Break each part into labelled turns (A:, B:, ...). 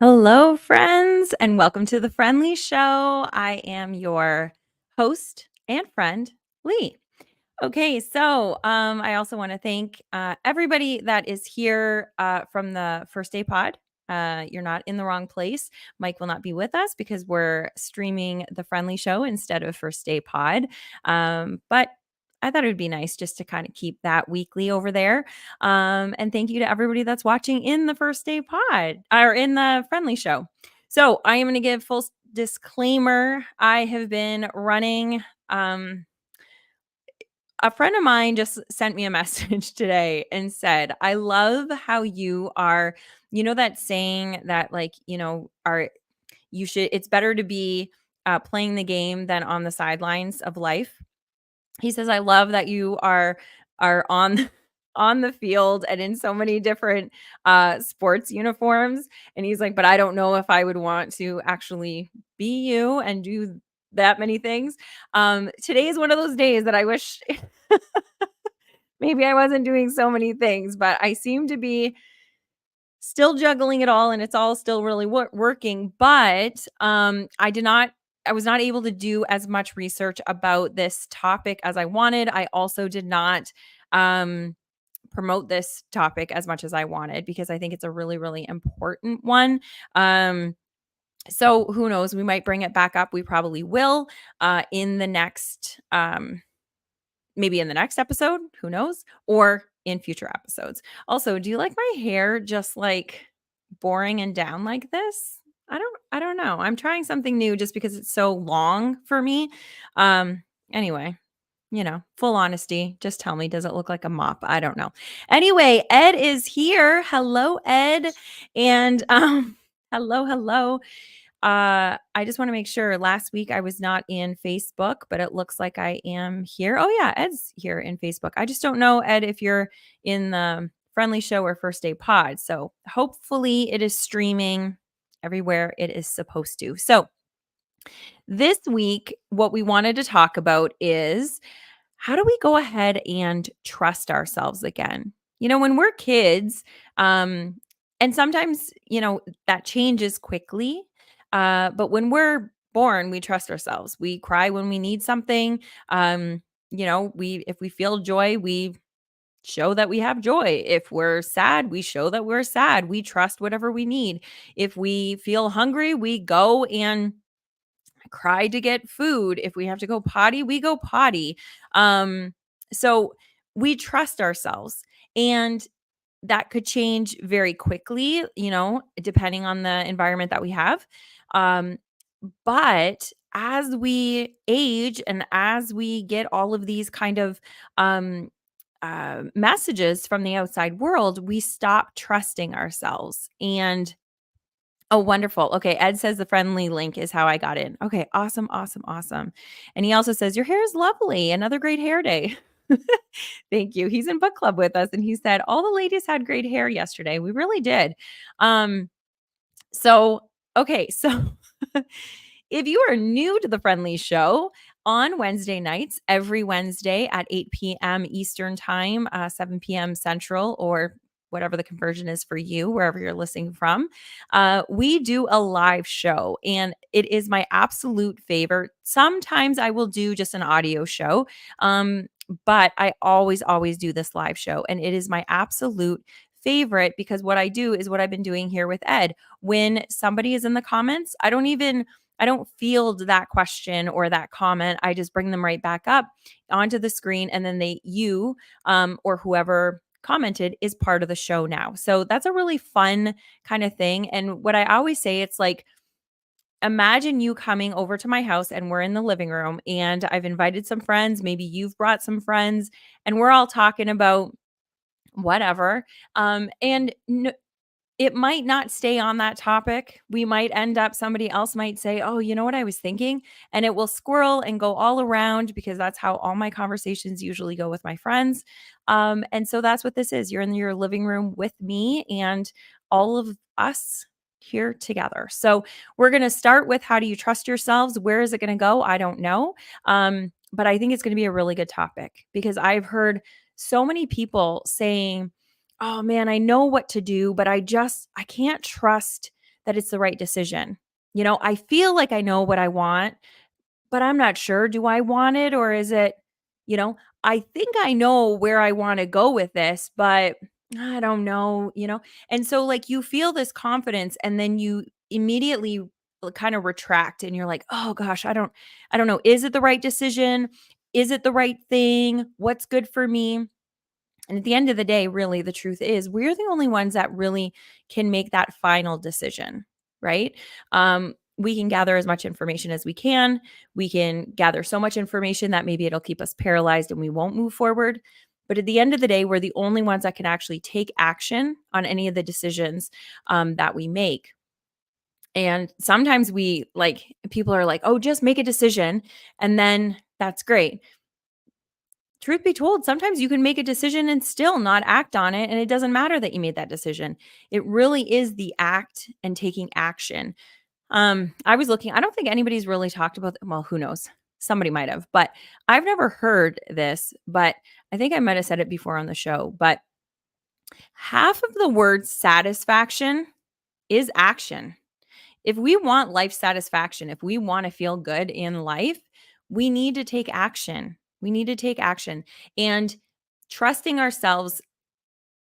A: Hello, friends, and welcome to the Friendly Show. I am your host and friend, Lee. Okay, so I also want to thank everybody that is here from the First Day Pod. You're not in the wrong place. Mike will not be with us because we're streaming the Friendly Show instead of First Day Pod. But I thought it would be nice just to kind of keep that weekly over there. And thank you to everybody that's watching in the First Day Pod or in the Friendly Show. So I am going to give full disclaimer. I have been running. A friend of mine just sent me a message today and said, I love how you are, that saying that it's better to be playing the game than on the sidelines of life. He says, I love that you are on on the field and in so many different sports uniforms. And he's like, but I don't know if I would want to actually be you and do that many things. Today is one of those days that I wish maybe I wasn't doing so many things, but I seem to be still juggling it all and it's all still really working. But I was not able to do as much research about this topic as I wanted. I also did not um, promote this topic as much as I wanted because I think it's a really, really important one. So who knows? We might bring it back up. We probably will in the next maybe in the next episode, who knows, or in future episodes. Also, do you like my hair just like boring and down like this? I don't know. I'm trying something new just because it's so long for me. Anyway, full honesty, just tell me, does it look like a mop? I don't know. Anyway, Ed is here. Hello, Ed. And hello. I just want to make sure. Last week I was not in Facebook, but it looks like I am here. Oh yeah, Ed's here in Facebook. I just don't know, Ed, if you're in the Friendly Show or First Day Pod. So hopefully it is streaming everywhere it is supposed to. So this week, what we wanted to talk about is how do we go ahead and trust ourselves again? When we're kids, and sometimes, that changes quickly. But when we're born, we trust ourselves. We cry when we need something. If we feel joy, we show that we have joy. If we're sad, we show that we're sad. We trust whatever we need. If we feel hungry, we go and cry to get food. If we have to go potty, we go potty. So we trust ourselves. And that could change very quickly, depending on the environment that we have. Um, but as we age and as we get all of these kind of messages from the outside world, we stop trusting ourselves. And oh, wonderful. Okay. Ed says the friendly link is how I got in. Okay. Awesome. And he also says, your hair is lovely. Another great hair day. Thank you. He's in book club with us and he said, all the ladies had great hair yesterday. We really did. Um, so, okay. So if you are new to the Friendly Show on Wednesday nights, every Wednesday at 8 p.m. Eastern Time, 7 p.m. Central, or whatever the conversion is for you, wherever you're listening from, we do a live show and it is my absolute favorite. Sometimes I will do just an audio show, but I always do this live show and it is my absolute favorite because what I do is what I've been doing here with Ed. When somebody is in the comments, I don't field that question or that comment. I just bring them right back up onto the screen and then you or whoever commented is part of the show now. So that's a really fun kind of thing. And what I always say, it's like, imagine you coming over to my house and we're in the living room and I've invited some friends, maybe you've brought some friends and we're all talking about whatever. And it might not stay on that topic. We might end up, somebody else might say, oh, you know what I was thinking? And it will squirrel and go all around because that's how all my conversations usually go with my friends. And so that's what this is. You're in your living room with me and all of us here together. So we're going to start with how do you trust yourselves? Where is it going to go? I don't know. But I think it's going to be a really good topic because I've heard so many people saying, oh man, I know what to do, but I can't trust that it's the right decision. I feel like I know what I want, but I'm not sure. Do I want it or is it, you know, I think I know where I want to go with this, but I don't know. And so like you feel this confidence and then you immediately kind of retract and you're like, "Oh gosh, I don't know. Is it the right decision? Is it the right thing? What's good for me?" And at the end of the day, really, the truth is we're the only ones that really can make that final decision, right? We can gather as much information as we can. We can gather so much information that maybe it'll keep us paralyzed and we won't move forward. But at the end of the day, we're the only ones that can actually take action on any of the decisions that we make. And sometimes people are like, oh, just make a decision. And then that's great. Truth be told, sometimes you can make a decision and still not act on it, and it doesn't matter that you made that decision. It really is the act and taking action. I was looking, I don't think anybody's really talked about, well, who knows? Somebody might have, but I've never heard this, but I think I might have said it before on the show, but half of the word satisfaction is action. If we want life satisfaction, if we want to feel good in life, we need to take action. We need to take action. And trusting ourselves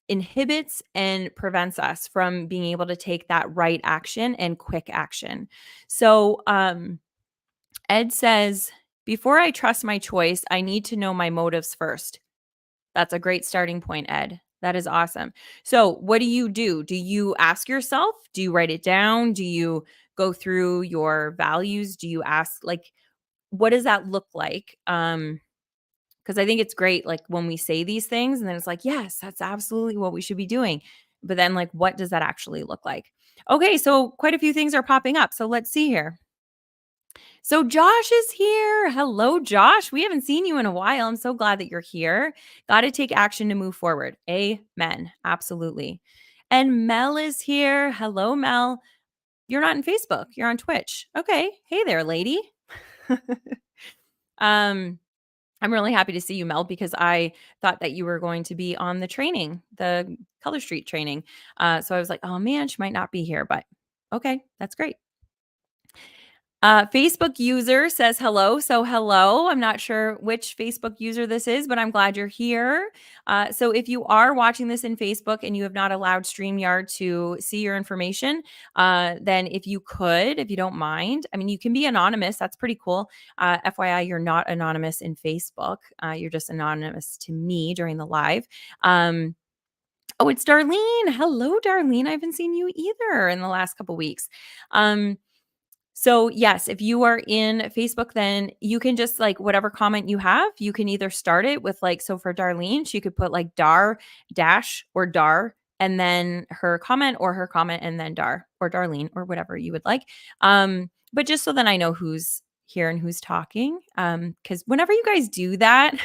A: inhibits and prevents us from being able to take that right action and quick action. So, Ed says, before I trust my choice, I need to know my motives first. That's a great starting point, Ed. That is awesome. So, what do you do? Do you ask yourself? Do you write it down? Do you go through your values? Do you ask, like, what does that look like? Because I think it's great, like, when we say these things and then it's like, yes, that's absolutely what we should be doing. But then, like, what does that actually look like? Okay, so quite a few things are popping up. So let's see here. So Josh is here. Hello, Josh. We haven't seen you in a while. I'm so glad that you're here. Got to take action to move forward. Amen. Absolutely. And Mel is here. Hello, Mel. You're not on Facebook. You're on Twitch. Okay. Hey there, lady. um, I'm really happy to see you, Mel, because I thought that you were going to be on the training, the Color Street training. So I was like, oh man, she might not be here, but okay, that's great. Facebook user says hello. So hello. I'm not sure which Facebook user this is, but I'm glad you're here. So if you are watching this in Facebook and you have not allowed StreamYard to see your information, then if you could, if you don't mind, I mean, you can be anonymous. That's pretty cool. FYI, you're not anonymous in Facebook. You're just anonymous to me during the live. Oh, it's Darlene. Hello, Darlene. I haven't seen you either in the last couple weeks. So yes, if you are in Facebook, then you can just like whatever comment you have, you can either start it with like, so for Darlene, she could put like Dar dash or Dar and then her comment or her comment and then Dar or Darlene or whatever you would like. But just so then I know who's here and who's talking. Because whenever you guys do that,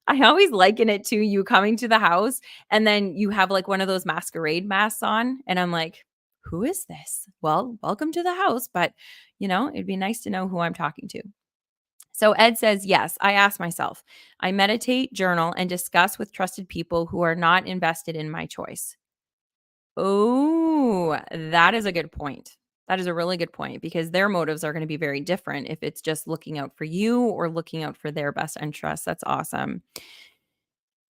A: I always liken it to you coming to the house and then you have like one of those masquerade masks on. And I'm like, who is this? Well, welcome to the house, but it'd be nice to know who I'm talking to. So Ed says, yes, I ask myself, I meditate, journal, and discuss with trusted people who are not invested in my choice. Oh, that is a good point. That is a really good point because their motives are going to be very different if it's just looking out for you or looking out for their best interests. That's awesome.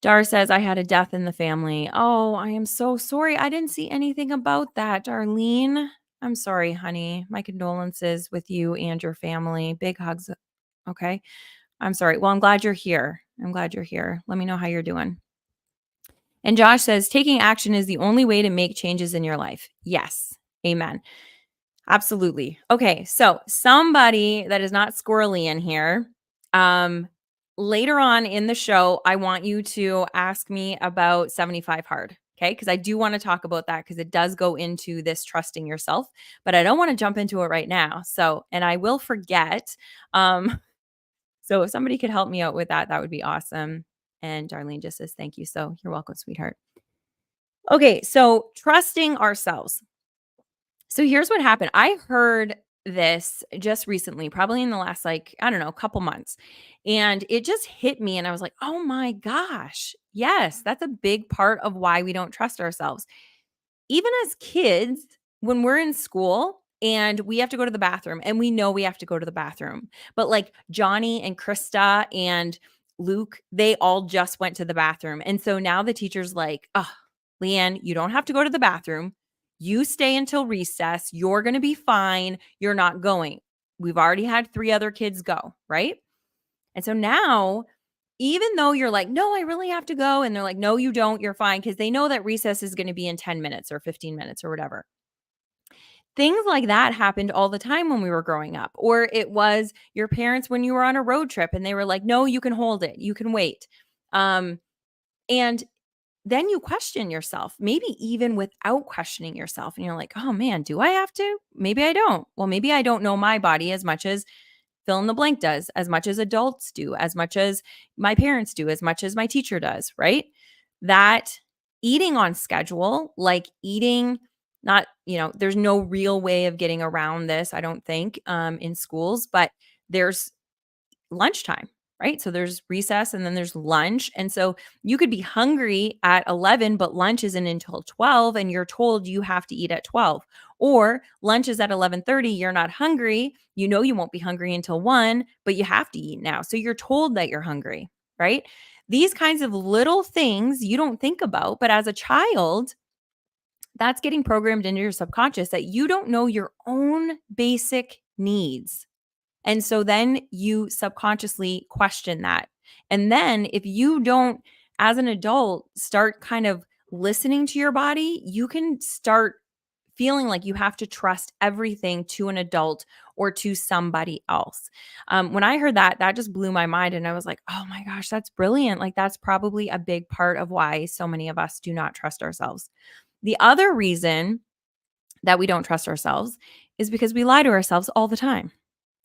A: Dar says, I had a death in the family. Oh, I am so sorry. I didn't see anything about that, Darlene. I'm sorry, honey. My condolences with you and your family. Big hugs. Okay. I'm sorry. Well, I'm glad you're here. I'm glad you're here. Let me know how you're doing. And Josh says, taking action is the only way to make changes in your life. Yes. Amen. Absolutely. Okay. So somebody that is not squirrely in here, later on in the show, I want you to ask me about 75 hard. Okay. Because I do want to talk about that because it does go into this trusting yourself, but I don't want to jump into it right now. So, and I will forget. So if somebody could help me out with that, that would be awesome. And Darlene just says, thank you. So you're welcome, sweetheart. Okay. So trusting ourselves. So here's what happened. I heard this just recently, probably in the last, like, I don't know, couple months. And it just hit me. And I was like, oh my gosh. Yes, that's a big part of why we don't trust ourselves. Even as kids, when we're in school and we have to go to the bathroom and we know we have to go to the bathroom, but like Johnny and Krista and Luke, they all just went to the bathroom. And so now the teacher's like, oh, Leanne, you don't have to go to the bathroom. You stay until recess. You're going to be fine. You're not going. We've already had 3 other kids go, right? And so now, even though you're like, no, I really have to go. And they're like, no, you don't. You're fine. Because they know that recess is going to be in 10 minutes or 15 minutes or whatever. Things like that happened all the time when we were growing up. Or it was your parents when you were on a road trip and they were like, no, you can hold it. You can wait. And then you question yourself, maybe even without questioning yourself. And you're like, oh man, do I have to? Maybe I don't. Well, maybe I don't know my body as much as fill in the blank does, as much as adults do, as much as my parents do, as much as my teacher does, right? That eating on schedule, like eating, not, there's no real way of getting around this, I don't think, in schools, but there's lunchtime, right? So there's recess and then there's lunch. And so you could be hungry at 11, but lunch isn't until 12 and you're told you have to eat at 12. Or lunch is at 11:30, you're not hungry. You know you won't be hungry until 1, but you have to eat now. So you're told that you're hungry, right? These kinds of little things you don't think about, but as a child, that's getting programmed into your subconscious that you don't know your own basic needs. And so then you subconsciously question that. And then if you don't, as an adult, start kind of listening to your body, you can start feeling like you have to trust everything to an adult or to somebody else. When I heard that, that just blew my mind. And I was like, oh my gosh, that's brilliant. Like, that's probably a big part of why so many of us do not trust ourselves. The other reason that we don't trust ourselves is because we lie to ourselves all the time.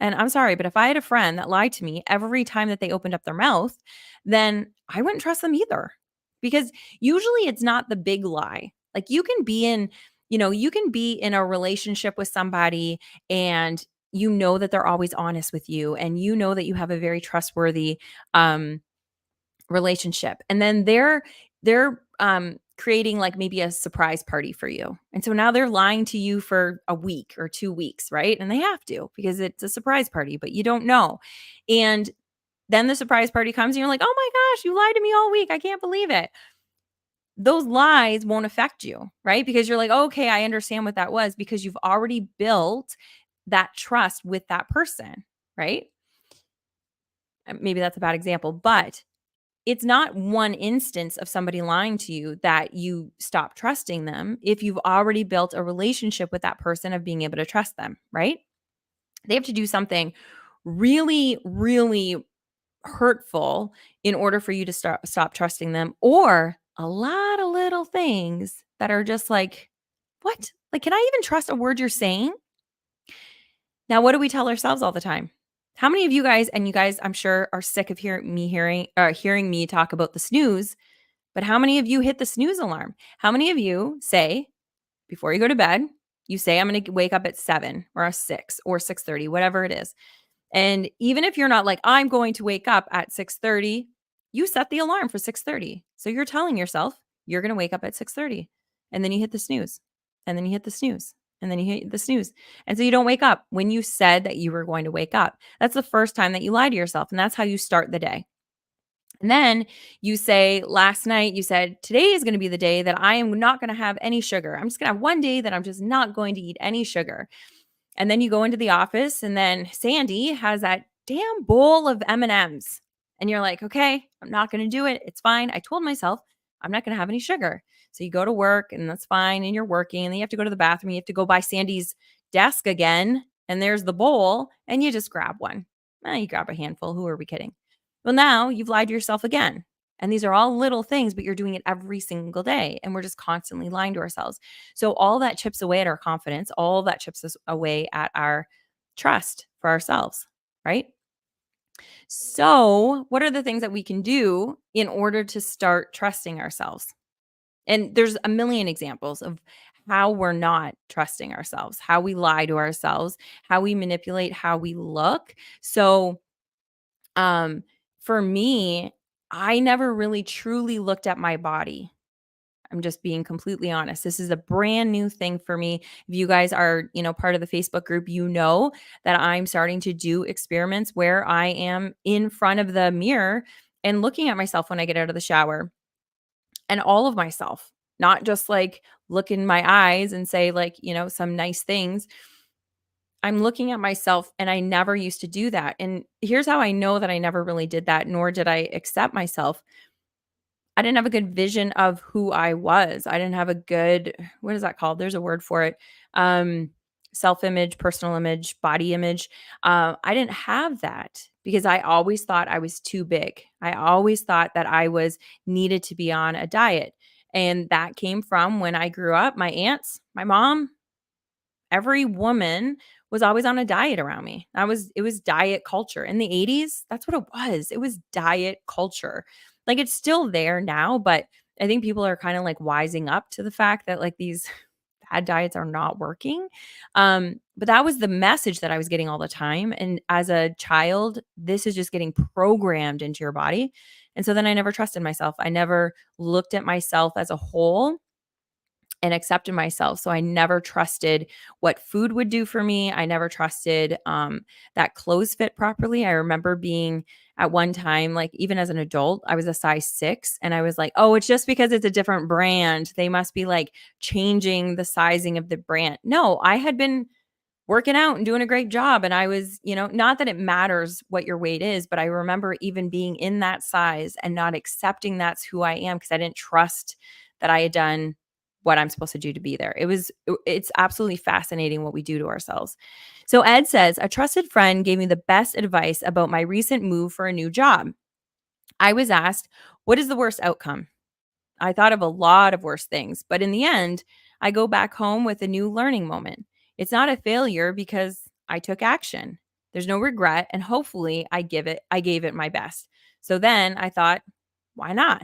A: And I'm sorry, but if I had a friend that lied to me every time that they opened up their mouth, then I wouldn't trust them either. Because usually it's not the big lie. Like you can be in a relationship with somebody and you know that they're always honest with you and you know that you have a very trustworthy relationship. And then they're creating like maybe a surprise party for you. And so now they're lying to you for a week or 2 weeks, right? And they have to because it's a surprise party, but you don't know. And then the surprise party comes and you're like, "Oh my gosh, you lied to me all week. I can't believe it." Those lies won't affect you, right? Because you're like, "Okay, I understand what that was," because you've already built that trust with that person, right? Maybe that's a bad example, but it's not one instance of somebody lying to you that you stop trusting them if you've already built a relationship with that person of being able to trust them, right? They have to do something really, really hurtful in order for you to stop trusting them, or a lot of little things that are just like, what? Like, can I even trust a word you're saying? Now, what do we tell ourselves all the time? How many of you guys, and you guys, I'm sure, are sick of hearing me talk about the snooze, but how many of you hit the snooze alarm? How many of you say before you go to bed, you say, I'm going to wake up at 7 or a 6 or 6:30, whatever it is. And even if you're not like, I'm going to wake up at 6:30, you set the alarm for 6:30. So you're telling yourself you're going to wake up at 6:30. And then you hit the snooze. And then you hit the snooze. And then you hit the snooze. And so you don't wake up when you said that you were going to wake up. That's the first time that you lie to yourself. And that's how you start the day. And then you say, last night, you said, today is going to be the day that I am not going to have any sugar. I'm just going to have one day that I'm just not going to eat any sugar. And then you go into the office and then Sandy has that damn bowl of M&Ms. And you're like, okay, I'm not going to do it. It's fine. I told myself I'm not going to have any sugar. So you go to work and that's fine. And you're working and then you have to go to the bathroom. You have to go by Sandy's desk again. And there's the bowl and you just grab one. You grab a handful. Who are we kidding? Well, now you've lied to yourself again. And these are all little things, but you're doing it every single day. And we're just constantly lying to ourselves. So all that chips away at our confidence, all that chips us away at our trust for ourselves, right? So, what are the things that we can do in order to start trusting ourselves? And there's a million examples of how we're not trusting ourselves, how we lie to ourselves, how we manipulate how we look. So, um, for me, I never really truly looked at my body. I'm just being completely honest. This is a brand new thing for me. If you guys are, part of the Facebook group, you know that I'm starting to do experiments where I am in front of the mirror and looking at myself when I get out of the shower and all of myself, not just like look in my eyes and say like, some nice things. I'm looking at myself and I never used to do that. And here's how I know that I never really did that, nor did I accept myself. I didn't have a good vision of who I was. I didn't have a good, what is that called? There's a word for it. Um, Self-image, personal image, body image. I didn't have that because I always thought I was too big. I always thought that I was needed to be on a diet. And that came from when I grew up. My aunts, my mom, every woman was always on a diet around me. It was diet culture. In the 80s, that's what it was. It was diet culture. Like it's still there now, but I think people are kind of like wising up to the fact that like these bad diets are not working. But that was the message that I was getting all the time. And as a child, this is just getting programmed into your body. And so then I never trusted myself. I never looked at myself as a whole and accepted myself. So I never trusted what food would do for me. I never trusted that clothes fit properly. I remember being at one time, like even as an adult, I was a size 6 and I was like, oh, it's just because it's a different brand. They must be like changing the sizing of the brand. No, I had been working out and doing a great job. And I was, not that it matters what your weight is, but I remember even being in that size and not accepting that's who I am because I didn't trust that I had done what I'm supposed to do to be there. It's absolutely fascinating what we do to ourselves. So Ed says, a trusted friend gave me the best advice about my recent move for a new job. I was asked, what is the worst outcome? I thought of a lot of worse things, but in the end, I go back home with a new learning moment. It's not a failure because I took action. There's no regret and hopefully I gave it my best. So then I thought, why not?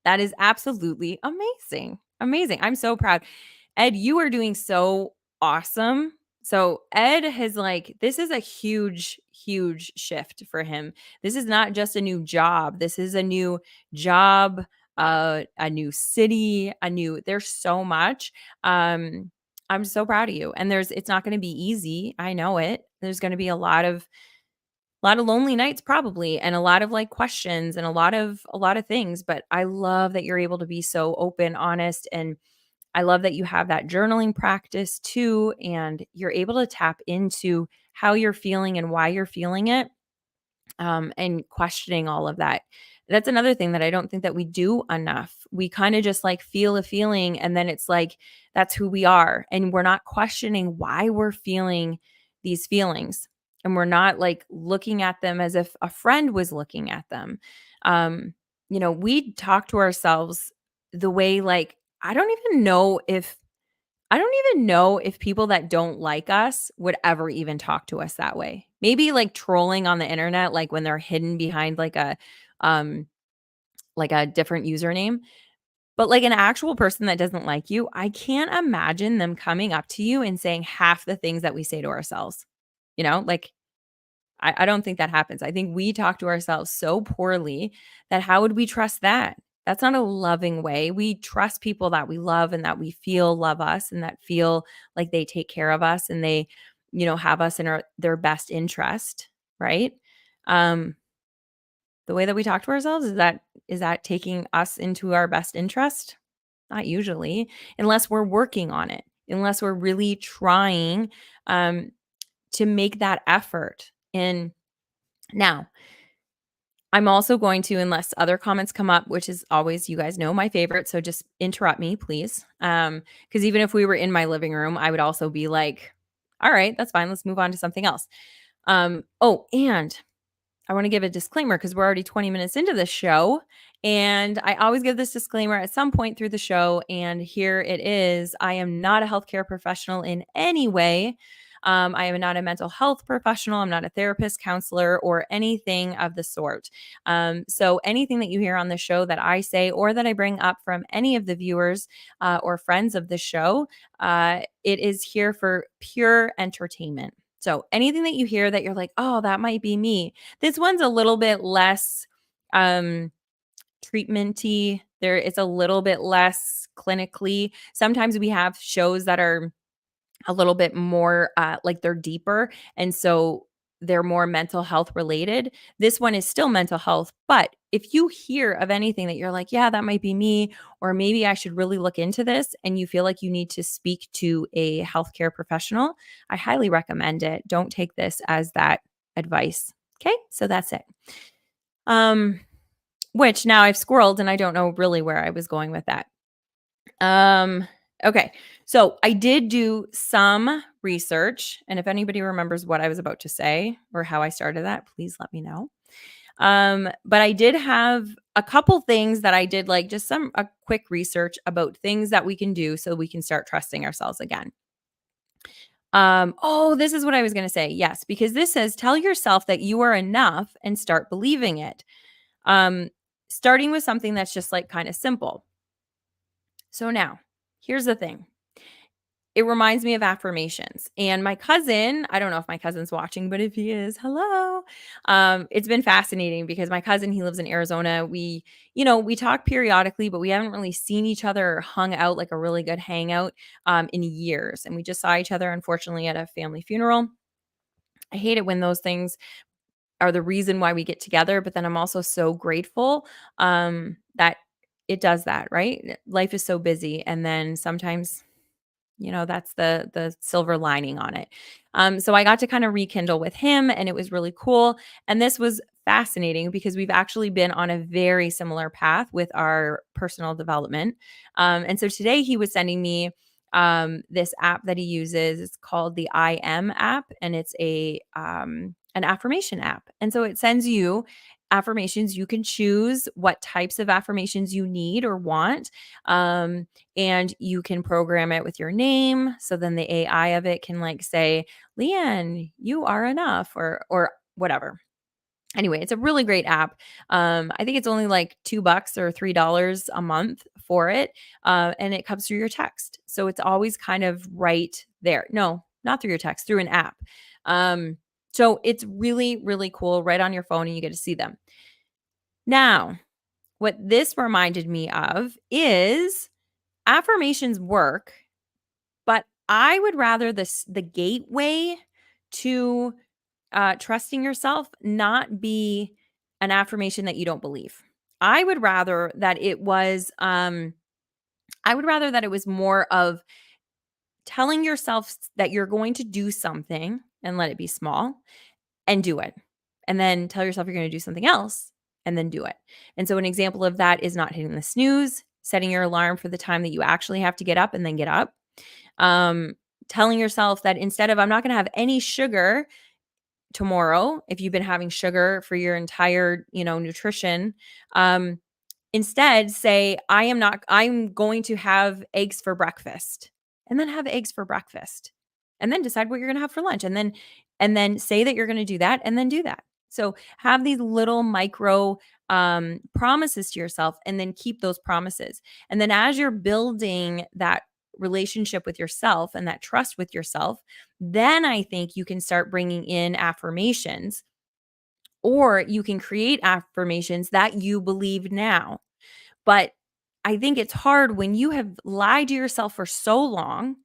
A: That is absolutely amazing. Amazing. I'm so proud. Ed, you are doing so awesome. So Ed has like this is a huge huge shift for him. This is not just a new job. This is a new job, a new city, there's so much. I'm so proud of you. And it's not going to be easy. I know it. There's going to be a lot of lonely nights probably and a lot of like questions and a lot of things, but I love that you're able to be so open, honest, and I love that you have that journaling practice too and you're able to tap into how you're feeling and why you're feeling it, and questioning all of that. That's another thing that I don't think that we do enough. We kind of just like feel a feeling and then it's like that's who we are. And we're not questioning why we're feeling these feelings. And we're not like looking at them as if a friend was looking at them. Um, we talk to ourselves the way like I don't even know if people that don't like us would ever even talk to us that way. Maybe like trolling on the internet, like when they're hidden behind um like a different username. But like an actual person that doesn't like you, I can't imagine them coming up to you and saying half the things that we say to ourselves. Like I don't think that happens. I think we talk to ourselves so poorly that how would we trust that? That's not a loving way. We trust people that we love and that we feel love us and that feel like they take care of us and they, have us in their best interest, right? Um, the way that we talk to ourselves is that taking us into our best interest? Not usually, unless we're working on it, unless we're really trying um, to make that effort. And now, I'm also going to, unless other comments come up, which is always, you guys know, my favorite. So just interrupt me, please. Because even if we were in my living room, I would also be like, all right, that's fine. Let's move on to something else. Oh, and I want to give a disclaimer because we're already 20 minutes into this show. And I always give this disclaimer at some point through the show. And here it is. I am not a healthcare professional in any way. I am not a mental health professional. I'm not a therapist, counselor, or anything of the sort. So anything that you hear on the show that I say or that I bring up from any of the viewers or friends of the show, it is here for pure entertainment. So anything that you hear that you're like, oh, that might be me. This one's a little bit less treatmenty. There it's a little bit less clinically. Sometimes we have shows that are a little bit more, like they're deeper, and so they're more mental health related. This one is still mental health, but if you hear of anything that you're like, "Yeah, that might be me," or "Maybe I should really look into this," and you feel like you need to speak to a healthcare professional, I highly recommend it. Don't take this as that advice. Okay, so that's it. Um, which now I've squirreled and I don't know really where I was going with that. Um, okay. So I did do some research, and if anybody remembers what I was about to say or how I started that, please let me know. But I did have a couple things that I did like just some a quick research about things that we can do so we can start trusting ourselves again. Oh, this is what I was going to say. Yes, because this says tell yourself that you are enough and start believing it. Um, starting with something that's just like kind of simple. So now, here's the thing. It reminds me of affirmations, and my cousin I don't know if my cousin's watching, but if he is, hello. It's been fascinating because my cousin, he lives in Arizona. We talk periodically, but we haven't really seen each other or hung out like a really good hangout, in years, and we just saw each other, unfortunately, at a family funeral. I hate it when those things are the reason why we get together, but then I'm also so grateful, that it does that, right? Life is so busy, and then sometimes that's the silver lining on it. So I got to kind of rekindle with him, and it was really cool. And this was fascinating because we've actually been on a very similar path with our personal development. And so today he was sending me this app that he uses. It's called the I Am app, and it's a an affirmation app. And so it sends you affirmations. You can choose what types of affirmations you need or want. And you can program it with your name. So then the AI of it can like say, Leanne, you are enough or whatever. Anyway, it's a really great app. I think it's only like $2 or $3 a month for it. And it comes through your text. So it's always kind of right there. No, not through your text, through an app. Um, so it's really, really cool right on your phone and you get to see them. Now, what this reminded me of is affirmations work, but I would rather the gateway to, trusting yourself not be an affirmation that you don't believe. I would rather that it was, I would rather that it was more of telling yourself that you're going to do something and let it be small and do it. And then tell yourself you're gonna do something else and then do it. And so an example of that is not hitting the snooze, setting your alarm for the time that you actually have to get up and then get up. Um, telling yourself that instead of I'm not gonna have any sugar tomorrow, if you've been having sugar for your entire, nutrition, um, instead say, I'm going to have eggs for breakfast, and then have eggs for breakfast, and then decide what you're gonna have for lunch, and then say that you're gonna do that, and then do that. So, have these little micro, promises to yourself, and then keep those promises. And then as you're building that relationship with yourself and that trust with yourself, then I think you can start bringing in affirmations, or you can create affirmations that you believe now. But I think it's hard when you have lied to yourself for so long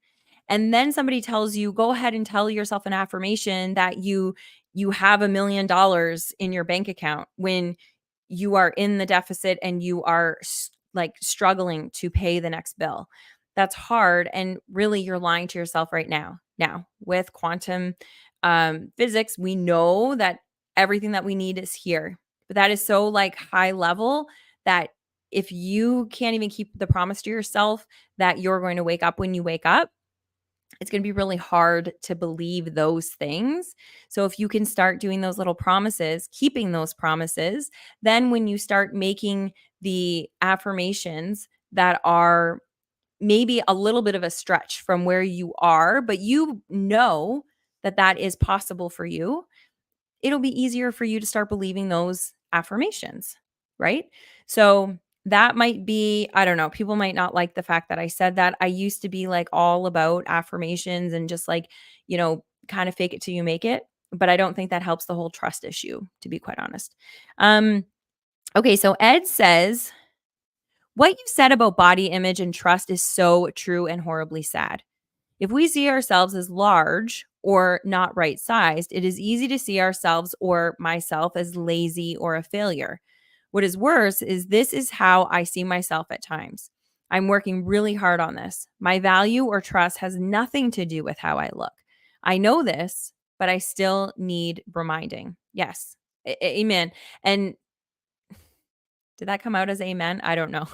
A: and then somebody tells you, "Go ahead and tell yourself an affirmation that you have $1,000,000 in your bank account," when you are in the deficit and you are like struggling to pay the next bill. That's hard, and really you're lying to yourself right now. Now, with quantum physics, we know that everything that we need is here. But that is so like high level that if you can't even keep the promise to yourself that you're going to wake up when you wake up, it's going to be really hard to believe those things. So if you can start doing those little promises, keeping those promises, then when you start making the affirmations that are maybe a little bit of a stretch from where you are, but you know that that is possible for you, it'll be easier for you to start believing those affirmations, right? So that might be, I don't know, people might not like the fact that I said that. I used to be like all about affirmations and just like, kind of fake it till you make it, but I don't think that helps the whole trust issue, to be quite honest. Um okay, so Ed says, What you said about body image and trust is so true and horribly sad. If we see ourselves as large or not right sized, it is easy to see ourselves or myself as lazy or a failure. What is worse is this is how I see myself at times. I'm working really hard on this. My value or trust has nothing to do with how I look. I know this, but I still need reminding. Yes. Amen. And did that come out as amen? I don't know.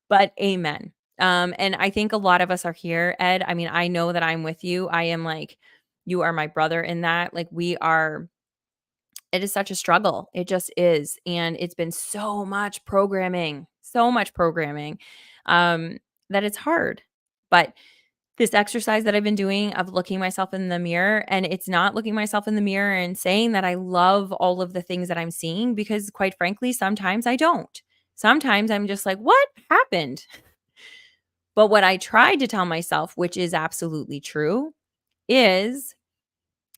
A: But amen. And I think a lot of us are here, Ed. I mean, I know that I'm with you. I am like, you are my brother in that. Like, we are, it is such a struggle. It just is. And it's been so much programming um, that it's hard. But this exercise that I've been doing of looking myself in the mirror, and it's not looking myself in the mirror and saying that I love all of the things that I'm seeing, because quite frankly, sometimes I don't. Sometimes I'm just like, what happened? But what I tried to tell myself, which is absolutely true, is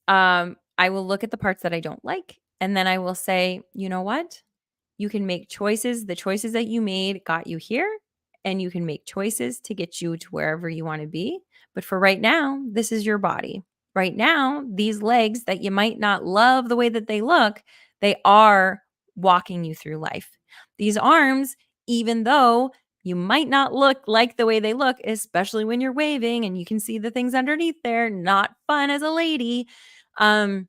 A: I will look at the parts that I don't like, and then I will say, you know what? You can make choices. The choices that you made got you here, and you can make choices to get you to wherever you want to be. But for right now, this is your body. Right now, these legs that you might not love the way that they look, they are walking you through life. These arms, even though you might not look like the way they look, especially when you're waving and you can see the things underneath there, not fun as a lady. Um,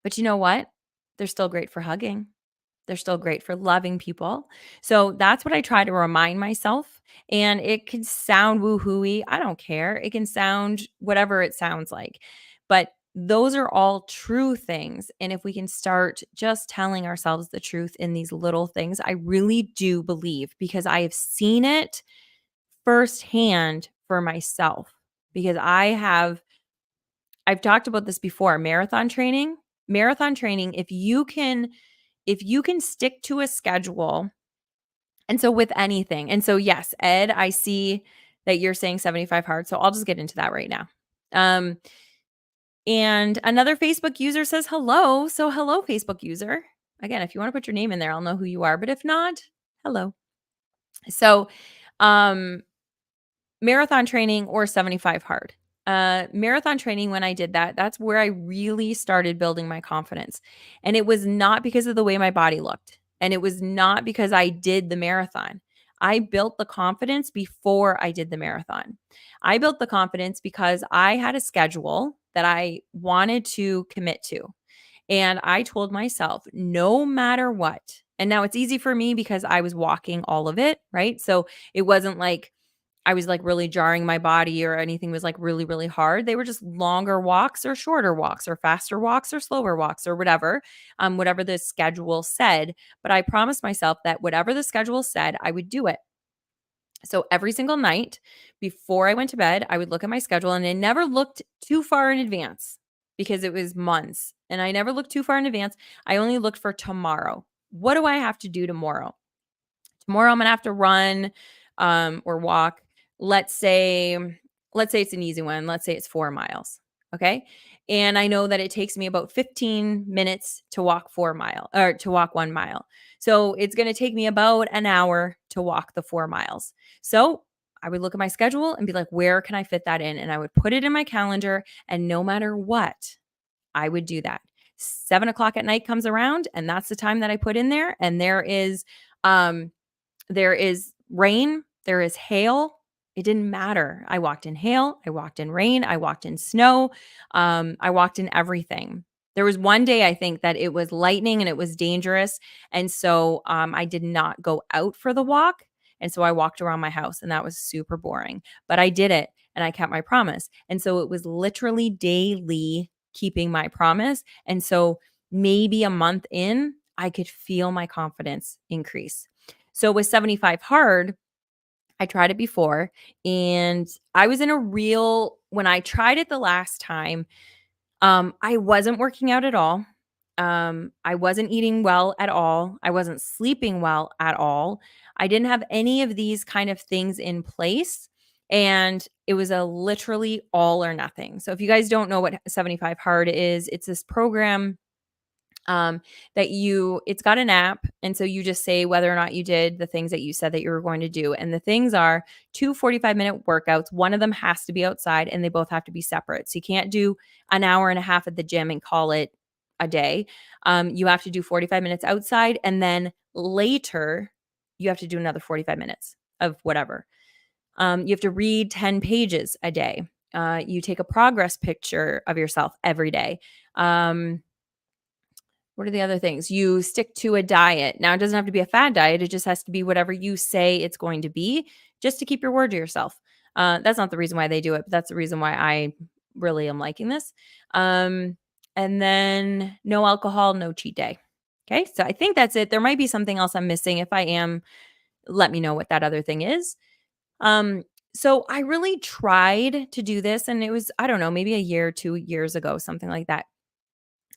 A: but you know what? They're still great for hugging. They're still great for loving people. So that's what I try to remind myself. And it can sound woo-hooey. I don't care. It can sound whatever it sounds like. But those are all true things. And if we can start just telling ourselves the truth in these little things, I really do believe, because I have seen it firsthand for myself. Because I've talked about this before, marathon training, if you can stick to a schedule. And so with anything, and so yes, Ed, I see that you're saying 75 hard, so I'll just get into that right now. Um, and another Facebook user says hello. So hello, Facebook user. Again, if you want to put your name in there, I'll know who you are. But if not, hello. So um marathon training or 75 hard. Marathon training, when I did that, that's where I really started building my confidence. And it was not because of the way my body looked. And it was not because I did the marathon. I built the confidence before I did the marathon. I built the confidence because I had a schedule that I wanted to commit to. And I told myself, no matter what, and now it's easy for me because I was walking all of it, right? So it wasn't like I was, like, really jarring my body or anything was, like, really, really hard. They were just longer walks or shorter walks or faster walks or slower walks or whatever the schedule said. But I promised myself that whatever the schedule said, I would do it. So every single night before I went to bed, I would look at my schedule, and I never looked too far in advance because it was months. And I never looked too far in advance. I only looked for tomorrow. What do I have to do tomorrow? Tomorrow I'm gonna have to run or walk. Let's say let's say it's an easy one. Let's say it's 4 miles. Okay. And I know that it takes me about 15 minutes to walk 4 mile or to walk 1 mile. So it's going to take me about an hour to walk the 4 miles. So I would look at my schedule and be like, where can I fit that in? And I would put it in my calendar. And no matter what, I would do that. 7 o'clock at night comes around, and that's the time that I put in there. And um, there is rain, there is hail. It didn't matter. I walked in hail, I walked in rain, I walked in snow, I walked in everything. There was one day I think that it was lightning and it was dangerous, and so, I did not go out for the walk, and so I walked around my house, and that was super boring, but I did it, and I kept my promise, and so it was literally daily keeping my promise, and so maybe a month in, I could feel my confidence increase. So with 75 hard, I tried it before, and I was in a real when I tried it the last time, I wasn't working out at all. I wasn't eating well at all. I wasn't sleeping well at all. I didn't have any of these kind of things in place. And it was a literally all or nothing. So if you guys don't know what 75 hard is, it's this program um, that it's got an app. And so you just say whether or not you did the things that you said that you were going to do. And the things are 2 45-minute workouts. One of them has to be outside and they both have to be separate. So you can't do an hour and a half at the gym and call it a day. You have to do 45 minutes outside. And then later, you have to do another 45 minutes of whatever. You have to read 10 pages a day. You take a progress picture of yourself every day. What are the other things? You stick to a diet. Now, it doesn't have to be a fad diet. It just has to be whatever you say it's going to be, just to keep your word to yourself. That's not the reason why they do it, but that's the reason why I really am liking this. And then no alcohol, no cheat day. Okay. So I think that's it. There might be something else I'm missing. If I am, let me know what that other thing is. Um, so I really tried to do this, and it was, I don't know, maybe a year, 2 years ago, something like that.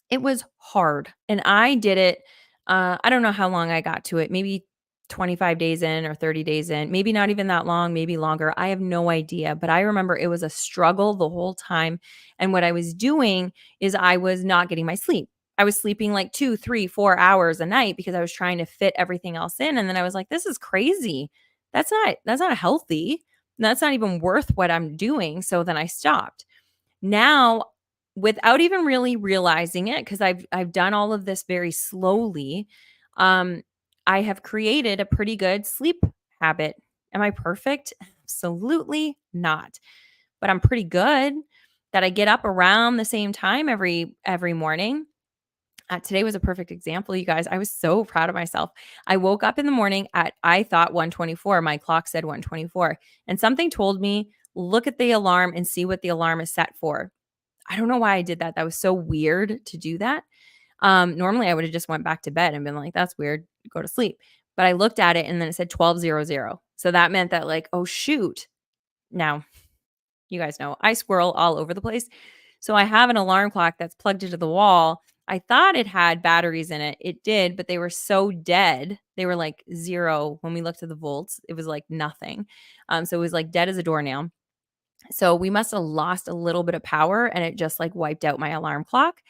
A: It was hard, and I did it, I don't know how long I got to it, maybe 25 days in or 30 days in, maybe not even that long, maybe longer, I have no idea, but I remember it was a struggle the whole time, and what I was doing is I was not getting my sleep. I was sleeping like 2, 3, 4 hours a night because I was trying to fit everything else in, and then I was like, "This is crazy. That's not healthy. That's not even worth what I'm doing," so then I stopped. Now, without even really realizing it, because I've done all of this very slowly, um, I have created a pretty good sleep habit. Am I perfect? Absolutely not. But I'm pretty good that I get up around the same time every morning. Today was a perfect example, you guys. I was so proud of myself. I woke up in the morning at, I thought, 1:24. My clock said 1:24, and something told me, look at the alarm and see what the alarm is set for. I don't know why I did that. That was so weird to do that. Normally I would have just went back to bed and been like, that's weird, go to sleep. But I looked at it and then it said 12:00. So that meant that, like, oh shoot. Now, you guys know I squirrel all over the place. So I have an alarm clock that's plugged into the wall. I thought it had batteries in it. It did, but they were so dead. They were like zero when we looked at the volts. It was like nothing. So it was like dead as a doornail. So we must have lost a little bit of power and it just like wiped out my alarm clock.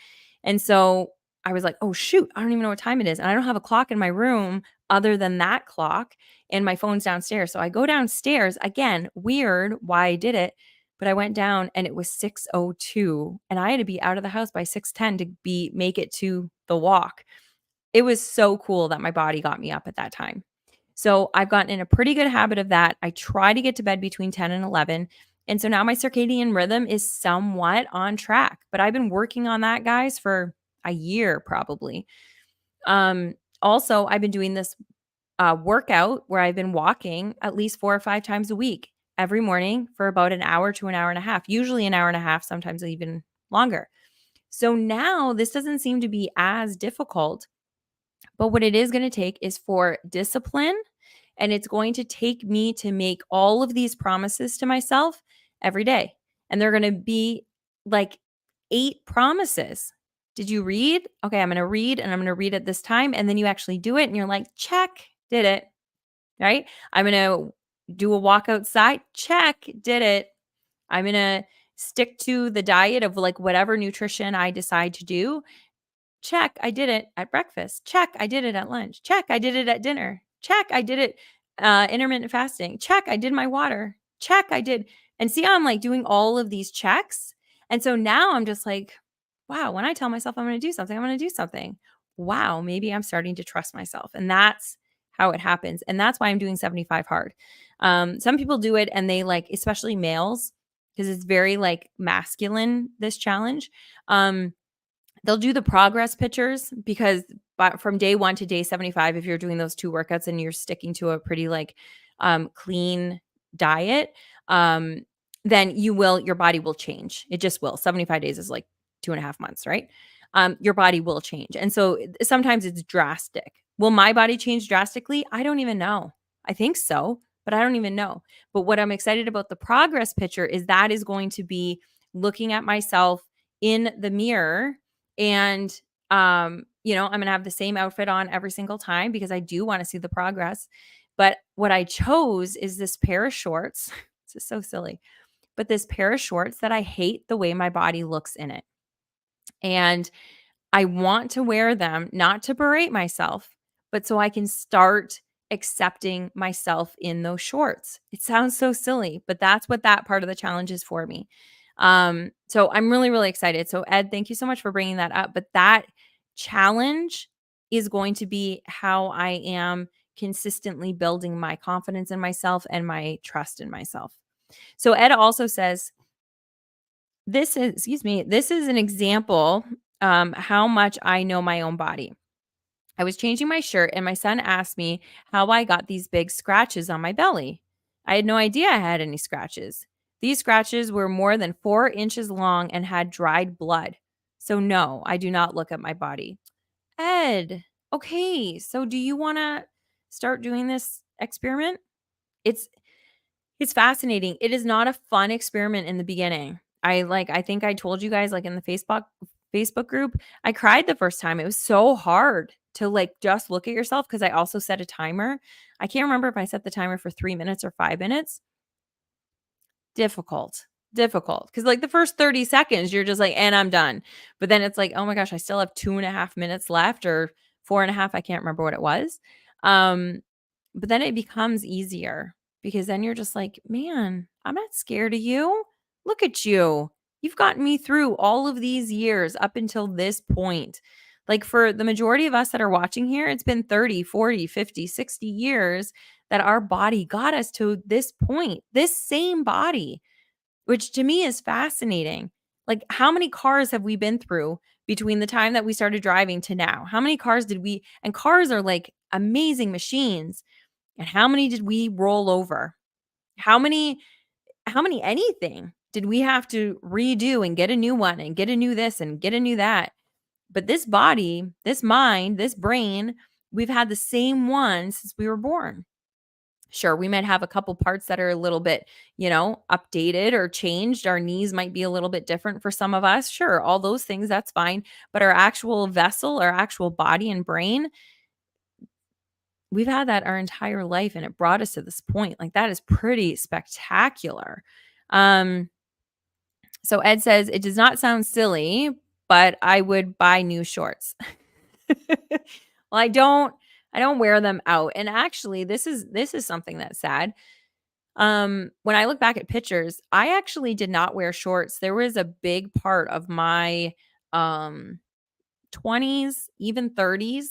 A: And so I was like, oh, shoot, I don't even know what time it is. And I don't have a clock in my room other than that clock. And my phone's downstairs. So I go downstairs again, weird why I did it. But I went down and it was 6:02 and I had to be out of the house by 6:10 to make it to the walk. It was so cool that my body got me up at that time. So I've gotten in a pretty good habit of that. I try to get to bed between 10 and 11. And so now my circadian rhythm is somewhat on track, but I've been working on that, guys, for a year probably. Also, I've been doing this workout where I've been walking at least 4 or 5 times a week every morning for about an hour to an hour and a half, usually an hour and a half, sometimes even longer. So now this doesn't seem to be as difficult, but what it is going to take is for discipline, and it's going to take me to make all of these promises to myself every day. And they're going to be like 8 promises. Did you read? Okay, I'm going to read and I'm going to read at this time. And then you actually do it and you're like, check, did it. Right? I'm going to do a walk outside. Check, did it. I'm going to stick to the diet of like whatever nutrition I decide to do. Check, I did it at breakfast. Check, I did it at lunch. Check, I did it at dinner. Check, I did it intermittent fasting. Check, I did my water. Check, I did. And see how I'm like doing all of these checks? And so now I'm just like, wow, when I tell myself I'm going to do something, I'm going to do something. Wow, maybe I'm starting to trust myself. And that's how it happens. And that's why I'm doing 75 hard. Some people do it and they like, especially males, because it's very like masculine, this challenge. They'll do the progress pictures because from day 1 to day 75, if you're doing those 2 workouts and you're sticking to a pretty like clean diet, then your body will change. It just will. 75 days is like 2.5 months, right? Your body will change. And so sometimes it's drastic. Will my body change drastically? I don't even know. I think so, but I don't even know. But what I'm excited about the progress picture is that is going to be looking at myself in the mirror and, I'm going to have the same outfit on every single time because I do want to see the progress. But what I chose is this pair of shorts. This is so silly, but this pair of shorts that I hate the way my body looks in it. And I want to wear them not to berate myself, but so I can start accepting myself in those shorts. It sounds so silly, but that's what that part of the challenge is for me. So I'm really, really excited. So Ed, thank you so much for bringing that up. But that challenge is going to be how I am consistently building my confidence in myself and my trust in myself. So Ed also says, this is an example how much I know my own body. I was changing my shirt and my son asked me how I got these big scratches on my belly. I had no idea I had any scratches. These scratches were more than 4 inches long and had dried blood. So, no, I do not look at my body. Ed, okay, so do you want to start doing this experiment? It's it's fascinating. It is not a fun experiment in the beginning. I think I told you guys like in the Facebook group, I cried the first time. It was so hard to like just look at yourself because I also set a timer. I can't remember if I set the timer for 3 minutes or 5 minutes. Difficult. Difficult. Because like the first 30 seconds, you're just like, and I'm done. But then it's like, oh my gosh, I still have 2.5 minutes left or 4.5. I can't remember what it was. Um, but then it becomes easier because then you're just like, man, I'm not scared of you. Look at you. You've gotten me through all of these years up until this point. Like for the majority of us that are watching here, it's been 30, 40, 50, 60 years that our body got us to this point, this same body, which to me is fascinating. Like, how many cars have we been through between the time that we started driving to now? How many cars did we, and cars are like amazing machines. And how many did we roll over? How many anything did we have to redo and get a new one and get a new this and get a new that? But this body, this mind, this brain, we've had the same one since we were born. Sure, we might have a couple parts that are a little bit, updated or changed. Our knees might be a little bit different for some of us. Sure, all those things, that's fine. But our actual vessel, our actual body and brain, we've had that our entire life and it brought us to this point. Like that is pretty spectacular. Um, so Ed says, it does not sound silly, but I would buy new shorts. Well, I don't wear them out. And actually, this is something that's sad. When I look back at pictures, I actually did not wear shorts. There was a big part of my um 20s, even 30s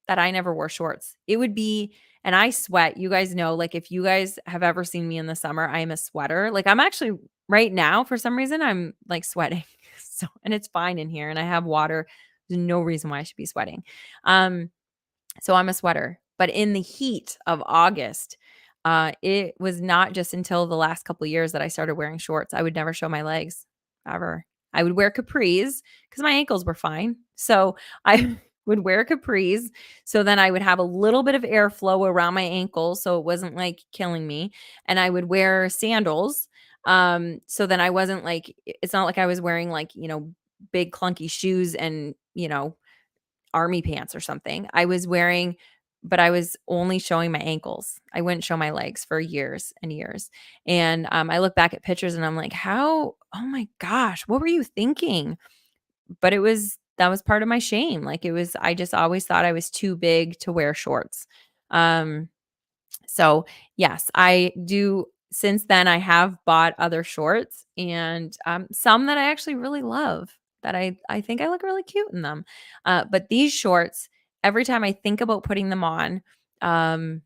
A: that I never wore shorts. It would be, and I sweat. You guys know, like if you guys have ever seen me in the summer, I am a sweater. Like I'm actually right now, for some reason, I'm like sweating. So, and it's fine in here and I have water. There's no reason why I should be sweating. Um, so I'm a sweater. But in the heat of August, it was not just until the last couple years that I started wearing shorts. I would never show my legs ever. I would wear capris because my ankles were fine. So I would wear capris. So then I would have a little bit of airflow around my ankles. So it wasn't like killing me. And I would wear sandals. So then I wasn't like, it's not like I was wearing like, big clunky shoes and, army pants or something. But I was only showing my ankles. I wouldn't show my legs for years and years. And I look back at pictures and I'm like, how, oh my gosh, what were you thinking? But that was part of my shame. Like I just always thought I was too big to wear shorts. Um, so yes, I do. Since then, I have bought other shorts and some that I actually really love that I think I look really cute in them. But these shorts, every time I think about putting them on, um,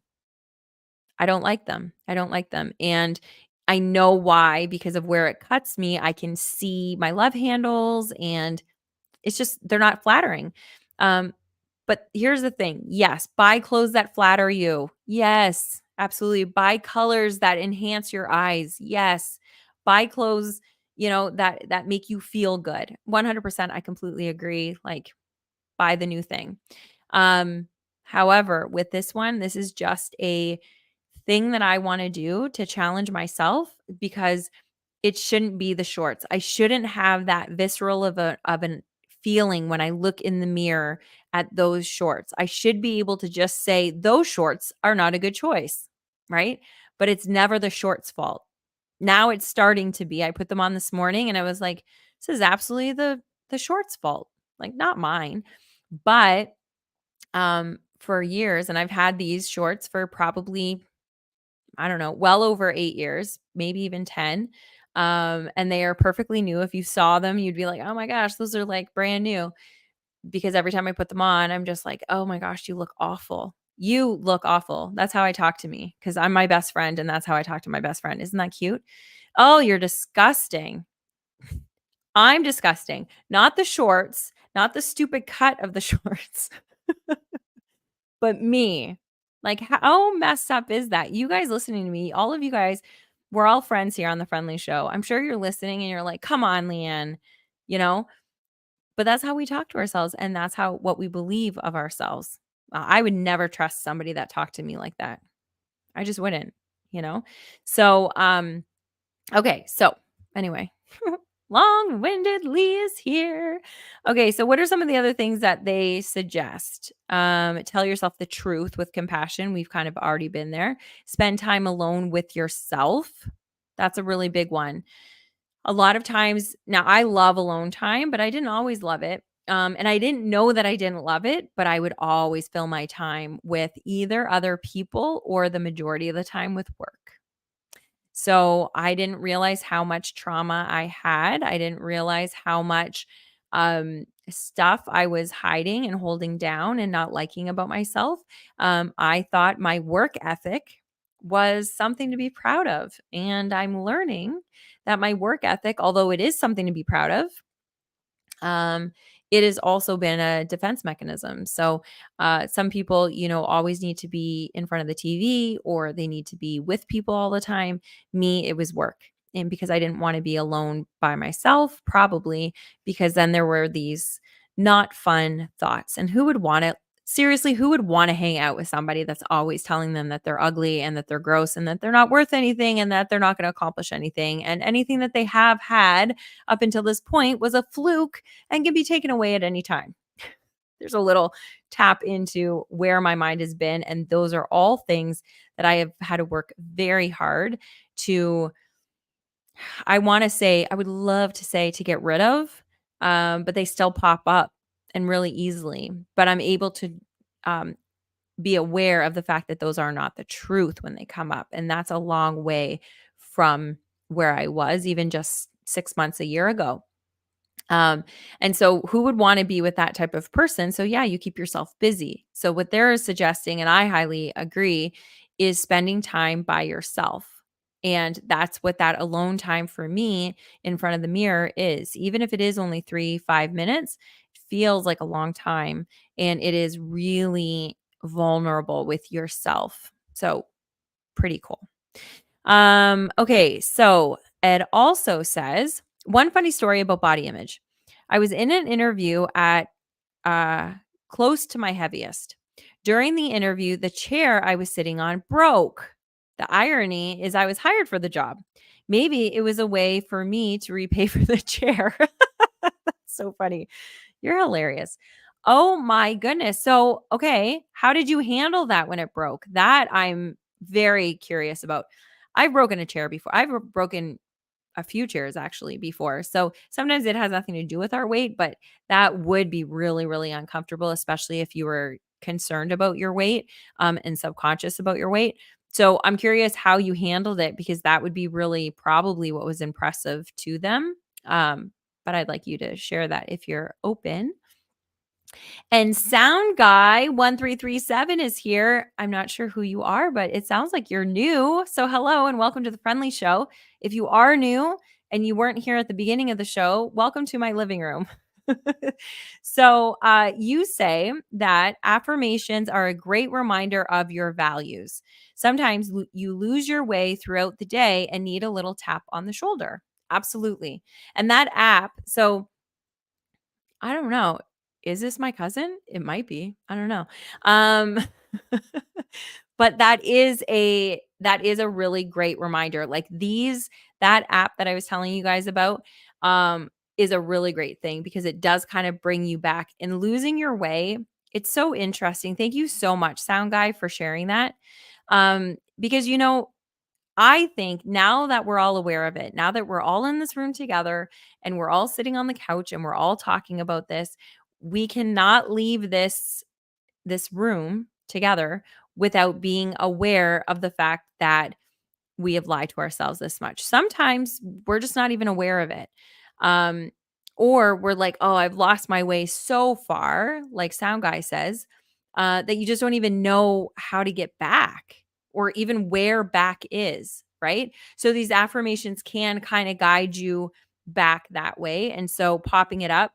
A: I don't like them. I don't like them. And I know why because of where it cuts me. I can see my love handles and it's just they're not flattering. Um, but here's the thing. Yes, buy clothes that flatter you. Yes, absolutely. Buy colors that enhance your eyes. Yes. Buy clothes, that make you feel good. 100% I completely agree. Like buy the new thing. Um However, with this one, this is just a thing that I want to do to challenge myself because it shouldn't be the shorts. I shouldn't have that visceral of an feeling when I look in the mirror at those shorts. I should be able to just say those shorts are not a good choice, right? But it's never the shorts' fault. Now it's starting to be. I put them on this morning and I was like, this is absolutely the shorts' fault. like not mine. But for years, and I've had these shorts for probably, I don't know, well over 8 years, maybe even 10. And they are perfectly new. If you saw them, you'd be like, oh my gosh, those are like brand new. Because every time I put them on, I'm just like, oh my gosh, you look awful. You look awful. That's how I talk to me because I'm my best friend and that's how I talk to my best friend. Isn't that cute? Oh, you're disgusting. I'm disgusting. Not the shorts, not the stupid cut of the shorts, but me. Like, how messed up is that? You guys listening to me, all of you guys, we're all friends here on the Friendly Show. I'm sure you're listening and you're like, come on, Leanne, you know? But that's how we talk to ourselves, and that's how what we believe of ourselves. I would never trust somebody that talked to me like that. I just wouldn't, you know? So, okay, so anyway, long-winded Lee is here. Okay, so what are some of the other things that they suggest? Tell yourself the truth with compassion. We've kind of already been there. Spend time alone with yourself. That's a really big one. A lot of times now I love alone time, but I didn't always love it. And I didn't know that I didn't love it, but I would always fill my time with either other people or the majority of the time with work. So I didn't realize how much trauma I had. I didn't realize how much stuff I was hiding and holding down and not liking about myself. I thought my work ethic was something to be proud of. And I'm learning that my work ethic, although it is something to be proud of, um, it has also been a defense mechanism. So, some people, always need to be in front of the TV or they need to be with people all the time. Me, it was work. And because I didn't want to be alone by myself, probably because then there were these not fun thoughts. And who would want to, seriously, who would want to hang out with somebody that's always telling them that they're ugly and that they're gross and that they're not worth anything and that they're not going to accomplish anything? And anything that they have had up until this point was a fluke and can be taken away at any time. There's a little tap into where my mind has been. And those are all things that I have had to work very hard to, I want to say, I would love to say to get rid of, but they still pop up and really easily. But I'm able to um, be aware of the fact that those are not the truth when they come up. And that's a long way from where I was even just 6 months, a year ago. And so who would want to be with that type of person? So yeah, you keep yourself busy. So what they're suggesting, and I highly agree, is spending time by yourself. And that's what that alone time for me in front of the mirror is. Even if it is only 3, 5 minutes, it feels like a long time. And it is really vulnerable with yourself. So pretty cool. Okay, so Ed also says one funny story about body image. I was in an interview at uh close to my heaviest. During the interview, the chair I was sitting on broke. The irony is I was hired for the job. Maybe it was a way for me to repay for the chair. That's so funny. You're hilarious. Oh my goodness. So, okay, how did you handle that when it broke? That I'm very curious about. I've broken a chair before. I've broken a few chairs actually before. So sometimes it has nothing to do with our weight, but that would be really, really uncomfortable, especially if you were concerned about your weight and subconscious about your weight. So I'm curious how you handled it because that would be really probably what was impressive to them. But I'd like you to share that if you're open. And Sound Guy 1337 is here. I'm not sure who you are, but it sounds like you're new. So hello and welcome to the Friendly Show. If you are new and you weren't here at the beginning of the show, welcome to my living room. So you say that affirmations are a great reminder of your values. Sometimes you lose your way throughout the day and need a little tap on the shoulder. Absolutely. And that app, so I don't know. Is this my cousin? It might be. I don't know. Um, but that is a really great reminder. Like that app that I was telling you guys about, is a really great thing because it does kind of bring you back and losing your way. It's so interesting. Thank you so much, Sound Guy, for sharing that. Because I think now that we're all aware of it, now that we're all in this room together and we're all sitting on the couch and we're all talking about this, we cannot leave this room together without being aware of the fact that we have lied to ourselves this much. Sometimes we're just not even aware of it. Um, or we're like, oh, I've lost my way so far, like Sound Guy says, that you just don't even know how to get back or even where back is, right? So these affirmations can kind of guide you back that way. And so popping it up,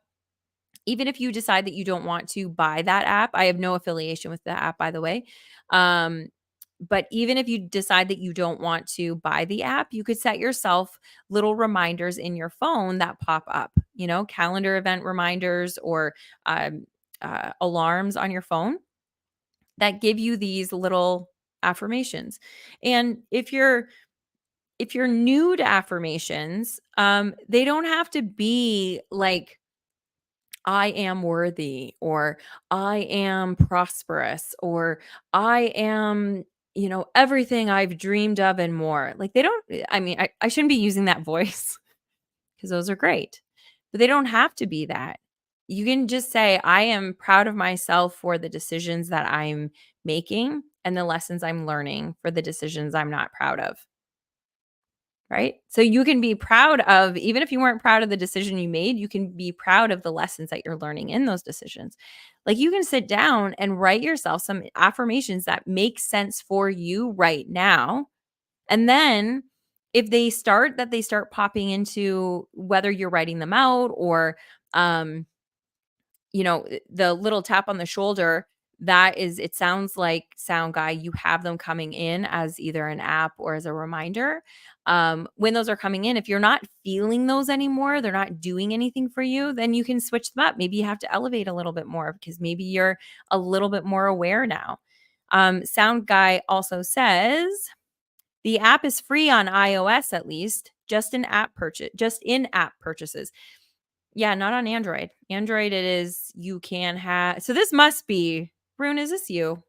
A: even if you decide that you don't want to buy that app, I have no affiliation with the app, by the way. Um, but even if you decide that you don't want to buy the app, you could set yourself little reminders in your phone that pop up, calendar event reminders or um, alarms on your phone that give you these little affirmations. And if you're new to affirmations, they don't have to be like I am worthy or I am prosperous or I am, everything I've dreamed of and more. Like they don't, I mean, I shouldn't be using that voice because those are great, but they don't have to be that. You can just say, I am proud of myself for the decisions that I'm making and the lessons I'm learning for the decisions I'm not proud of. Right? So you can be proud of even if you weren't proud of the decision you made, you can be proud of the lessons that you're learning in those decisions. Like you can sit down and write yourself some affirmations that make sense for you right now. And then if they start popping into whether you're writing them out or um the little tap on the shoulder, that is it sounds like Sound Guy, you have them coming in as either an app or as a reminder. When those are coming in, if you're not feeling those anymore, they're not doing anything for you, then you can switch them up. Maybe you have to elevate a little bit more because maybe you're a little bit more aware now. Sound Guy also says the app is free on iOS at least, just in app purchases. Yeah, not on Android. Android it is you can have so this must be Rune, is this you?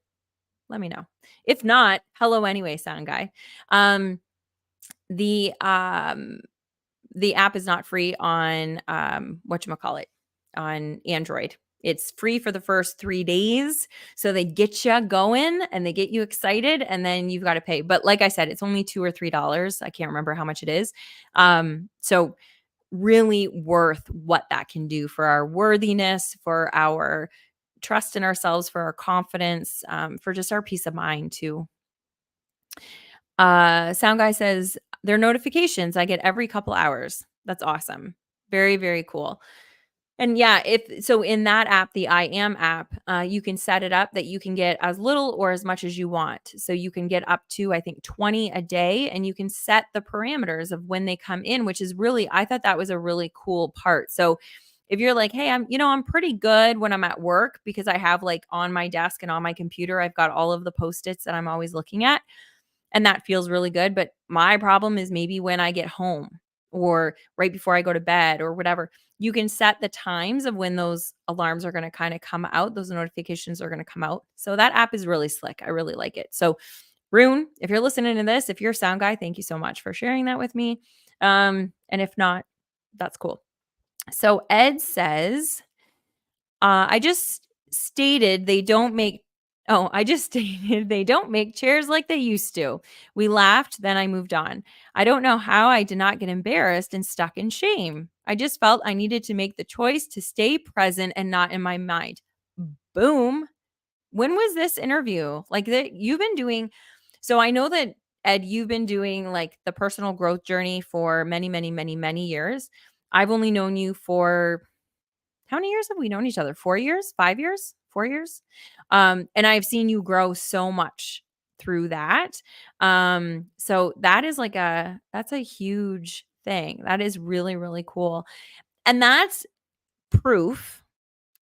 A: Let me know. If not, hello anyway, Sound Guy. Um, the, um the app is not free on, whatchamacallit, on Android. It's free for the first 3 days, so they get you going and they get you excited, and then you've gotta pay. But like I said, it's only 2 or $3. I can't remember how much it is. So really worth what that can do for our worthiness, for our trust in ourselves, for our confidence, for just our peace of mind too. Sound Guy says their notifications I get every couple hours. That's awesome. Very, very cool. And yeah, if so in that app, the I Am app, you can set it up that you can get as little or as much as you want. So you can get up to, I think, 20 a day, and you can set the parameters of when they come in, which is really, I thought that was a really cool part. So if you're like, hey, I'm pretty good when I'm at work because I have like on my desk and on my computer, I've got all of the post-its that I'm always looking at. And that feels really good. But my problem is maybe when I get home or right before I go to bed or whatever. You can set the times of when those alarms are going to kind of come out, those notifications are going to come out. So that app is really slick. I really like it. So, Rune, if you're listening to this, if you're a Sound Guy, thank you so much for sharing that with me. And if not, that's cool. So, Ed says, I just stated they don't make Oh, I just stated they don't make chairs like they used to. We laughed, then I moved on. I don't know how I did not get embarrassed and stuck in shame. I just felt I needed to make the choice to stay present and not in my mind. Boom. When was this interview? Like that you've been doing so I know that Ed, you've been doing like the personal growth journey for many, many, many, many years. I've only known you for how many years have we known each other? 4 years? 5 years? 4 years? And I've seen you grow so much through that. So that is that's a huge thing. That is really, really cool. And that's proof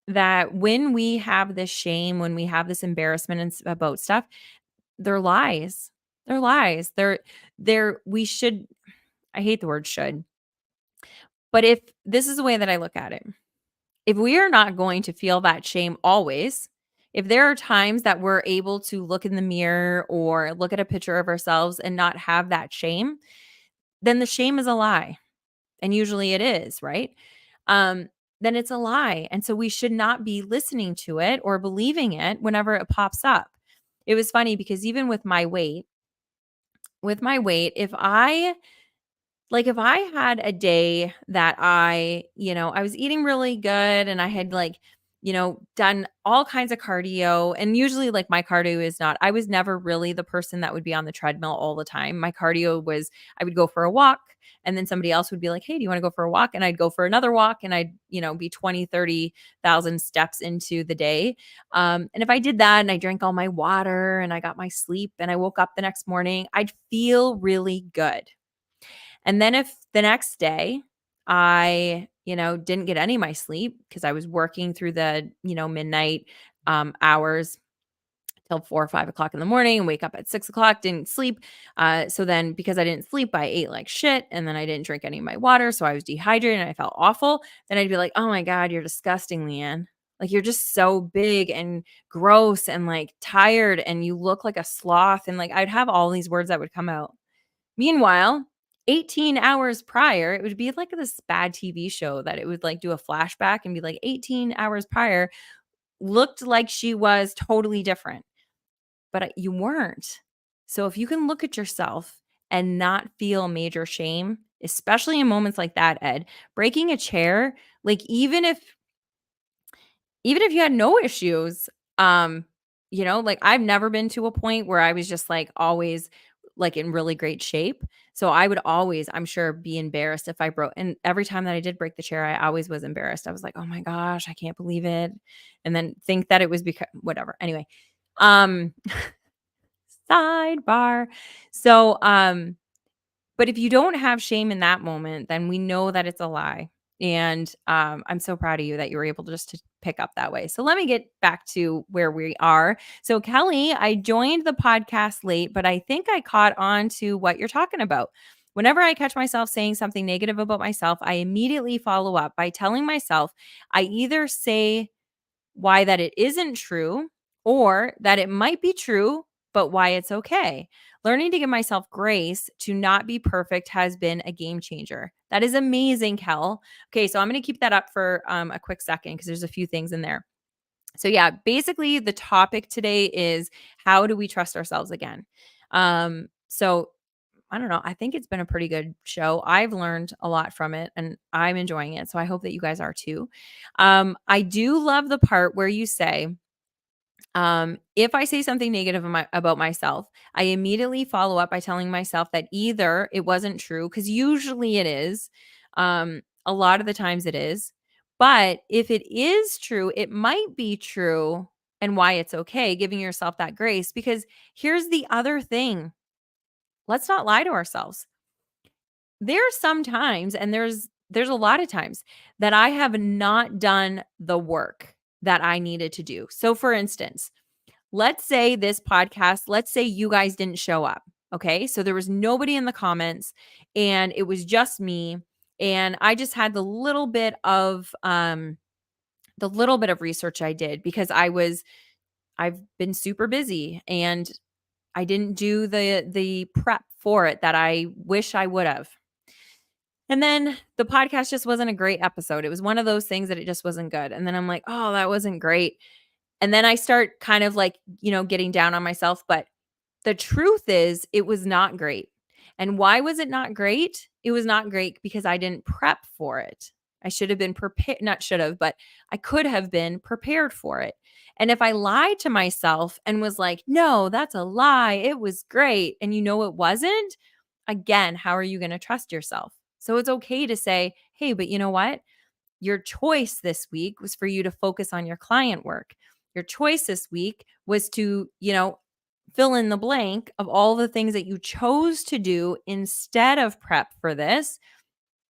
A: that when we have this shame, when we have this embarrassment about stuff, they're lies. They're lies. We should, I hate the word should, but if this is the way that I look at it, if we are not going to feel that shame always, if there are times that we're able to look in the mirror or look at a picture of ourselves and not have that shame, then the shame is a lie. And usually it is, right? Um, then it's a lie. And so we should not be listening to it or believing it whenever it pops up. It was funny because even with my weight, if I had a day that I was eating really good and I had done all kinds of cardio, and usually like my cardio is not, I was never really the person that would be on the treadmill all the time. My cardio was, I would go for a walk and then somebody else would be like, "Hey, do you want to go for a walk?" And I'd go for another walk and I'd be 20, 30,000 steps into the day. And if I did that and I drank all my water and I got my sleep and I woke up the next morning, I'd feel really good. And then if the next day I didn't get any of my sleep because I was working through the midnight hours till 4 or 5 o'clock in the morning and wake up at 6 o'clock, didn't sleep. So then because I didn't sleep, I ate like shit and then I didn't drink any of my water. So I was dehydrated and I felt awful. Then I'd be like, oh my God, you're disgusting, Leanne. Like you're just so big and gross and like tired and you look like a sloth. And like I'd have all these words that would come out. Meanwhile, 18 hours prior, it would be like this bad TV show that it would like do a flashback and be like 18 hours prior, looked like she was totally different, but you weren't. So if you can look at yourself and not feel major shame, especially in moments like that, Ed, breaking a chair, like even if you had no issues, like I've never been to a point where I was just like always like in really great shape. So I would always, I'm sure, be embarrassed if I broke. And every time that I did break the chair, I always was embarrassed. I was like, oh my gosh, I can't believe it. And then think that it was because whatever. Anyway, um, sidebar. So, but if you don't have shame in that moment, then we know that it's a lie. And I'm so proud of you that you were able to just to pick up that way. So let me get back to where we are. So Kelly, I joined the podcast late, but I think I caught on to what you're talking about. Whenever I catch myself saying something negative about myself, I immediately follow up by telling myself I either say why that it isn't true or that it might be true, but why it's okay. Learning to give myself grace to not be perfect has been a game changer. That is amazing, Kel. Okay, so I'm going to keep that up for a quick second because there's a few things in there. So, yeah, basically, the topic today is how do we trust ourselves again? So, I don't know. I think it's been a pretty good show. I've learned a lot from it and I'm enjoying it. So I hope that you guys are too. I do love the part where you say, if I say something negative about myself, I immediately follow up by telling myself that either it wasn't true, because usually it is. A lot of the times it is. But if it is true, it might be true and why it's okay, giving yourself that grace. Because here's the other thing, let's not lie to ourselves. There's some times, and there's a lot of times that I have not done the work that I needed to do. So for instance, let's say this podcast, let's say you guys didn't show up. Okay. So there was nobody in the comments and it was just me. And I just had the little bit of research I did because I've been super busy and I didn't do the prep for it that I wish I would have. And then the podcast just wasn't a great episode. It was one of those things that it just wasn't good. And then I'm like, oh, that wasn't great. And then I start kind of like getting down on myself. But the truth is, it was not great. And why was it not great? It was not great because I didn't prep for it. I should have been prepared, not should have, but I could have been prepared for it. And if I lied to myself and was like, no, that's a lie, it was great, and it wasn't, again, how are you going to trust yourself? So it's okay to say, hey, but you know what? Your choice this week was for you to focus on your client work. Your choice this week was to fill in the blank of all the things that you chose to do instead of prep for this,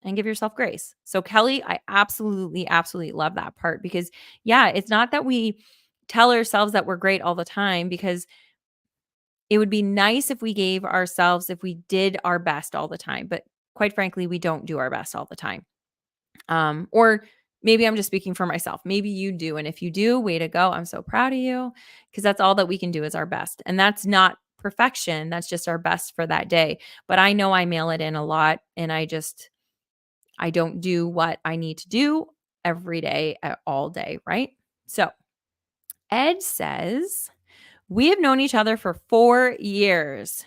A: and give yourself grace. So, Kelly, I absolutely, absolutely love that part because, yeah, it's not that we tell ourselves that we're great all the time, because it would be nice if we gave ourselves, if we did our best all the time. But quite frankly, we don't do our best all the time. Or maybe I'm just speaking for myself. Maybe you do. And if you do, way to go. I'm so proud of you, because that's all that we can do is our best. And that's not perfection. That's just our best for that day. But I know I mail it in a lot and I don't do what I need to do. every day, all day, right? So Ed says, we have known each other for 4 years.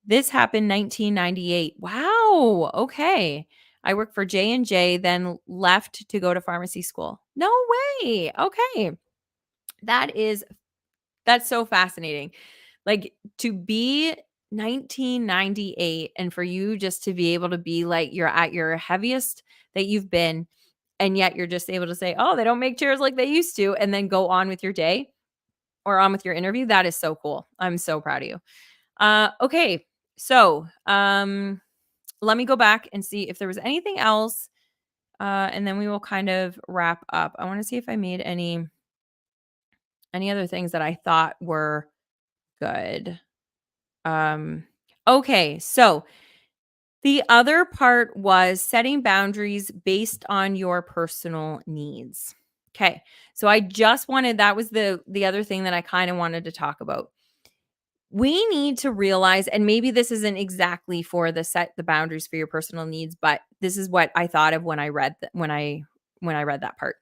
A: This happened 1998. Wow. Okay. I worked for J&J, then left to go to pharmacy school. No way. Okay. That's so fascinating. Like to be 1998 and for you just to be able to be like you're at your heaviest that you've been, and yet you're just able to say, "Oh, they don't make chairs like they used to," and then go on with your day or on with your interview. That is so cool. I'm so proud of you. Okay. So, let me go back and see if there was anything else, and then we will kind of wrap up. I want to see if I made any other things that I thought were good. Um, okay, so the other part was setting boundaries based on your personal needs. Okay. So I just wanted that was the other thing that I kind of wanted to talk about. We need to realize, and maybe this isn't exactly for the set the boundaries for your personal needs, but this is what I thought of when I read when I read that part.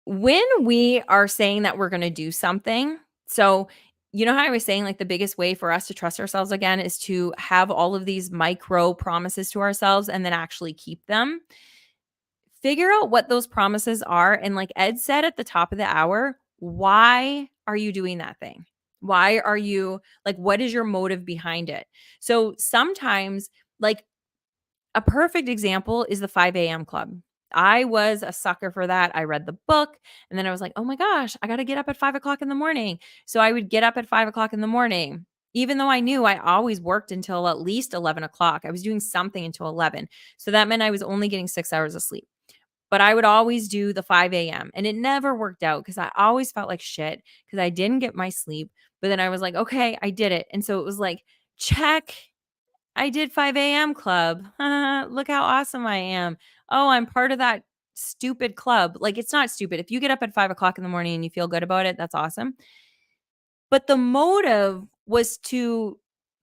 A: When we are saying that we're going to do something, so you know how I was saying like the biggest way for us to trust ourselves again is to have all of these micro promises to ourselves and then actually keep them. Figure out what those promises are. And like Ed said at the top of the hour, why are you doing that thing? Why are you like, what is your motive behind it? So sometimes, like, a perfect example is the 5 a.m. club. I was a sucker for that. I read the book and then I was like, oh my gosh, I got to get up at 5 o'clock in the morning. So I would get up at 5 o'clock in the morning, even though I knew I always worked until at least 11 o'clock. I was doing something until 11. So that meant I was only getting 6 hours of sleep. But I would always do the 5 a.m. and it never worked out because I always felt like shit because I didn't get my sleep. But then I was like, okay, I did it. And so it was like, check, I did 5 a.m. club. Look how awesome I am. Oh, I'm part of that stupid club. Like, it's not stupid. If you get up at 5 o'clock in the morning and you feel good about it, that's awesome. But the motive was to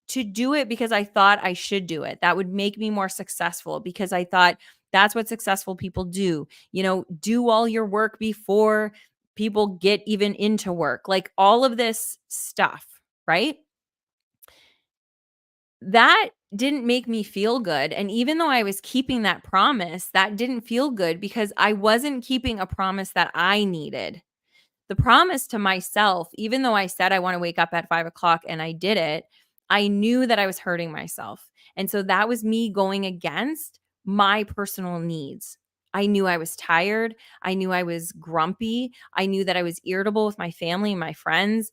A: do it because I thought I should do it. That would make me more successful because I thought that's what successful people do. You know, do all your work before people get even into work. Like all of this stuff, right? That didn't make me feel good, and even though I was keeping that promise, that didn't feel good because I wasn't keeping a promise that I needed. The promise to myself, even though I said I wanna wake up at 5 o'clock and I did it, I knew that I was hurting myself, and so that was me going against my personal needs. I knew I was tired, I knew I was grumpy, I knew that I was irritable with my family and my friends,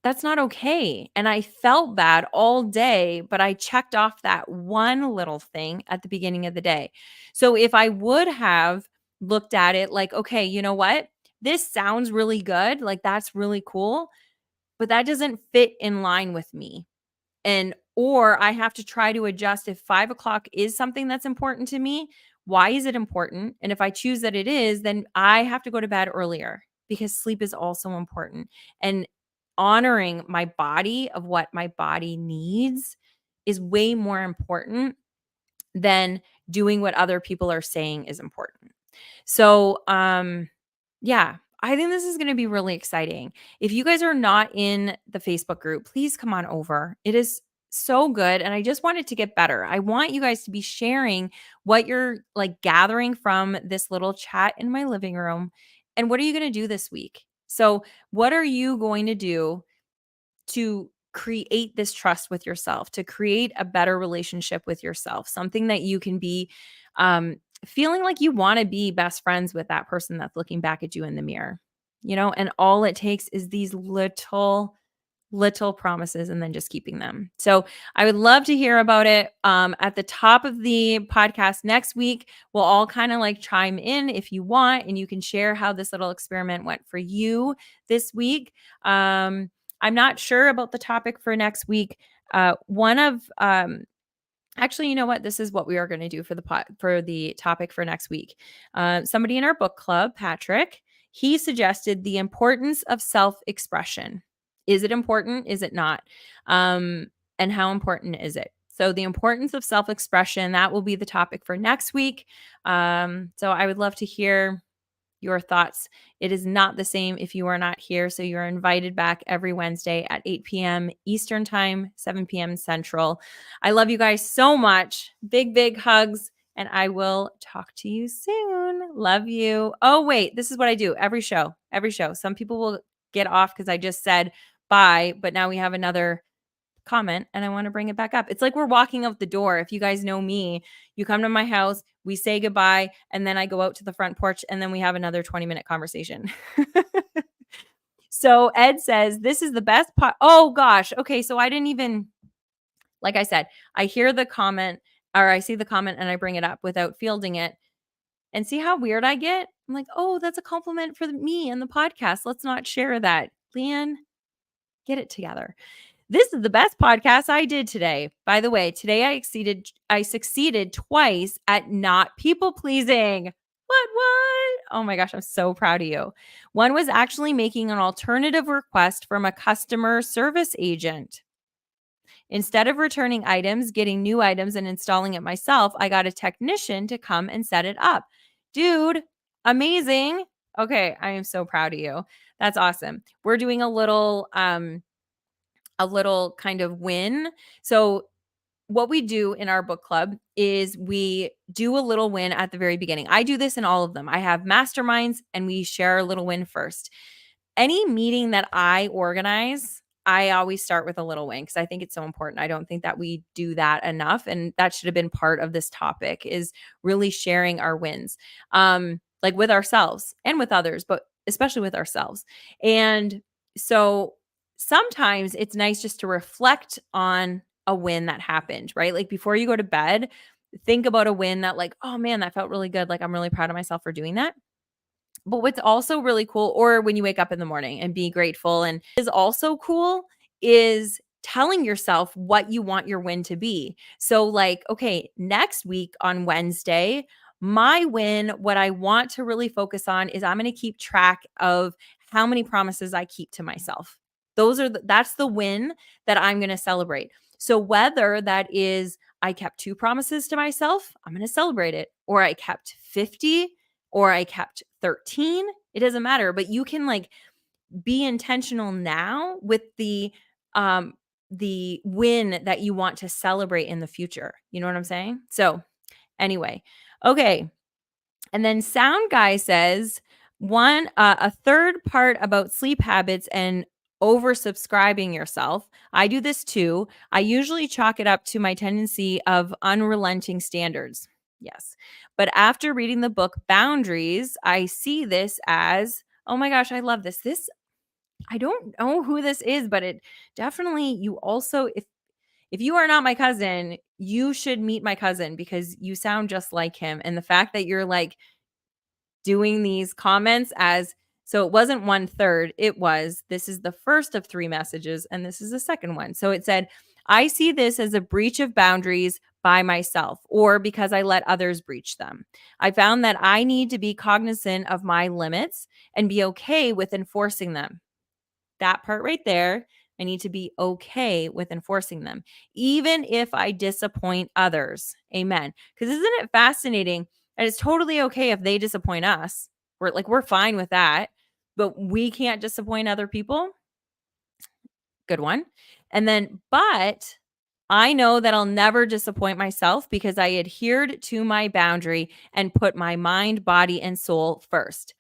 A: that's not okay, and I felt bad all day, but I checked off that one little thing at the beginning of the day. So if I would have looked at it like, "Okay, you know what? This sounds really good, like, that's really cool, but that doesn't fit in line with me." And or I have to try to adjust if 5 o'clock is something that's important to me, why is it important? And if I choose that it is, then I have to go to bed earlier because sleep is also important. And honoring my body of what my body needs is way more important than doing what other people are saying is important. So, yeah, I think this is going to be really exciting. If you guys are not in the Facebook group, please come on over. It is so good. And I just want it to get better. I want you guys to be sharing what you're like gathering from this little chat in my living room. And what are you going to do this week? So, what are you going to do to create this trust with yourself, to create a better relationship with yourself, something that you can be feeling like you want to be best friends with that person that's looking back at you in the mirror, you know, and all it takes is these little promises and then just keeping them. So I would love to hear about it. At the top of the podcast next week, we'll all kind of like chime in if you want, and you can share how this little experiment went for you this week. I'm not sure about the topic for next week. One of Actually, you know what? This is what we are going to do for the topic for next week. Somebody in our book club, Patrick, he suggested the importance of self-expression. Is it important? Is it not? And how important is it? So the importance of self-expression, that will be the topic for next week. So I would love to hear your thoughts. It is not the same if you are not here. So you're invited back every Wednesday at 8 p.m. Eastern Time, 7 p.m. Central. I love you guys so much. Big, big hugs. And I will talk to you soon. Love you. Oh, wait. This is what I do every show. Every show. Some people will get off because I just said bye, but now we have another comment and I want to bring it back up. It's like we're walking out the door. If you guys know me, you come to my house, we say goodbye, and then I go out to the front porch and then we have another 20-minute conversation. So Ed says, this is the best part. Oh gosh. Okay. So I didn't even, like I said, I hear the comment or I see the comment and I bring it up without fielding it. And see how weird I get? I'm like, oh, that's a compliment for me and the podcast. Let's not share that. Leanne, get it together. This is the best podcast I did today. By the way, today I succeeded twice at not people pleasing. What? Oh my gosh, I'm so proud of you. One was actually making an alternative request from a customer service agent. Instead of returning items, getting new items and installing it myself, I got a technician to come and set it up. Dude, amazing. Okay, I am so proud of you. That's awesome. We're doing a little kind of win. So what we do in our book club is we do a little win at the very beginning. I do this in all of them. I have masterminds and we share a little win first. Any meeting that I organize, I always start with a little win because I think it's so important. I don't think that we do that enough. And that should have been part of this topic is really sharing our wins, like with ourselves and with others, but especially with ourselves. And so sometimes it's nice just to reflect on a win that happened, right? Like before you go to bed, think about a win that like, oh man, that felt really good. Like I'm really proud of myself for doing that. But what's also really cool, or when you wake up in the morning and be grateful, and is also cool, is telling yourself what you want your win to be. So, like, okay, next week on Wednesday, my win, what I want to really focus on is I'm going to keep track of how many promises I keep to myself. That's the win that I'm going to celebrate. So, whether that is I kept 2 promises to myself, I'm going to celebrate it, or I kept 50 or I kept 13, it doesn't matter, but you can like be intentional now with the win that you want to celebrate in the future. You know what I'm saying? So, anyway. Okay. And then Sound Guy says a third part about sleep habits and oversubscribing yourself. I do this too. I usually chalk it up to my tendency of unrelenting standards. Yes. But after reading the book Boundaries, I see this as, oh my gosh, I love this. I don't know who this is, but it definitely, you also, if you are not my cousin, you should meet my cousin because you sound just like him. And the fact that you're like doing these comments as, so it wasn't 1/3, it was, this is the first of 3 messages and this is the second one. So it said, I see this as a breach of boundaries by myself or because I let others breach them. I found that I need to be cognizant of my limits and be okay with enforcing them. That part right there, I need to be okay with enforcing them, even if I disappoint others. Amen. Because isn't it fascinating? And it's totally okay if they disappoint us. We're fine with that, but we can't disappoint other people. Good one. And then, but I know that I'll never disappoint myself because I adhered to my boundary and put my mind, body, and soul first.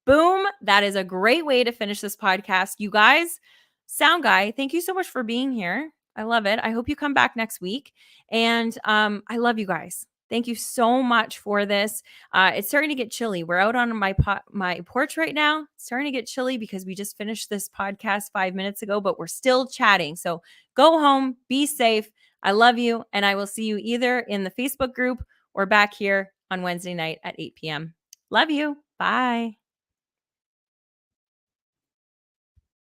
A: Boom. That is a great way to finish this podcast. You guys, Sound Guy, thank you so much for being here. I love it. I hope you come back next week. And I love you guys. Thank you so much for this. It's starting to get chilly. We're out on my porch right now. It's starting to get chilly because we just finished this podcast 5 minutes ago, but we're still chatting. So go home, be safe. I love you. And I will see you either in the Facebook group or back here on Wednesday night at 8 p.m. Love you. Bye.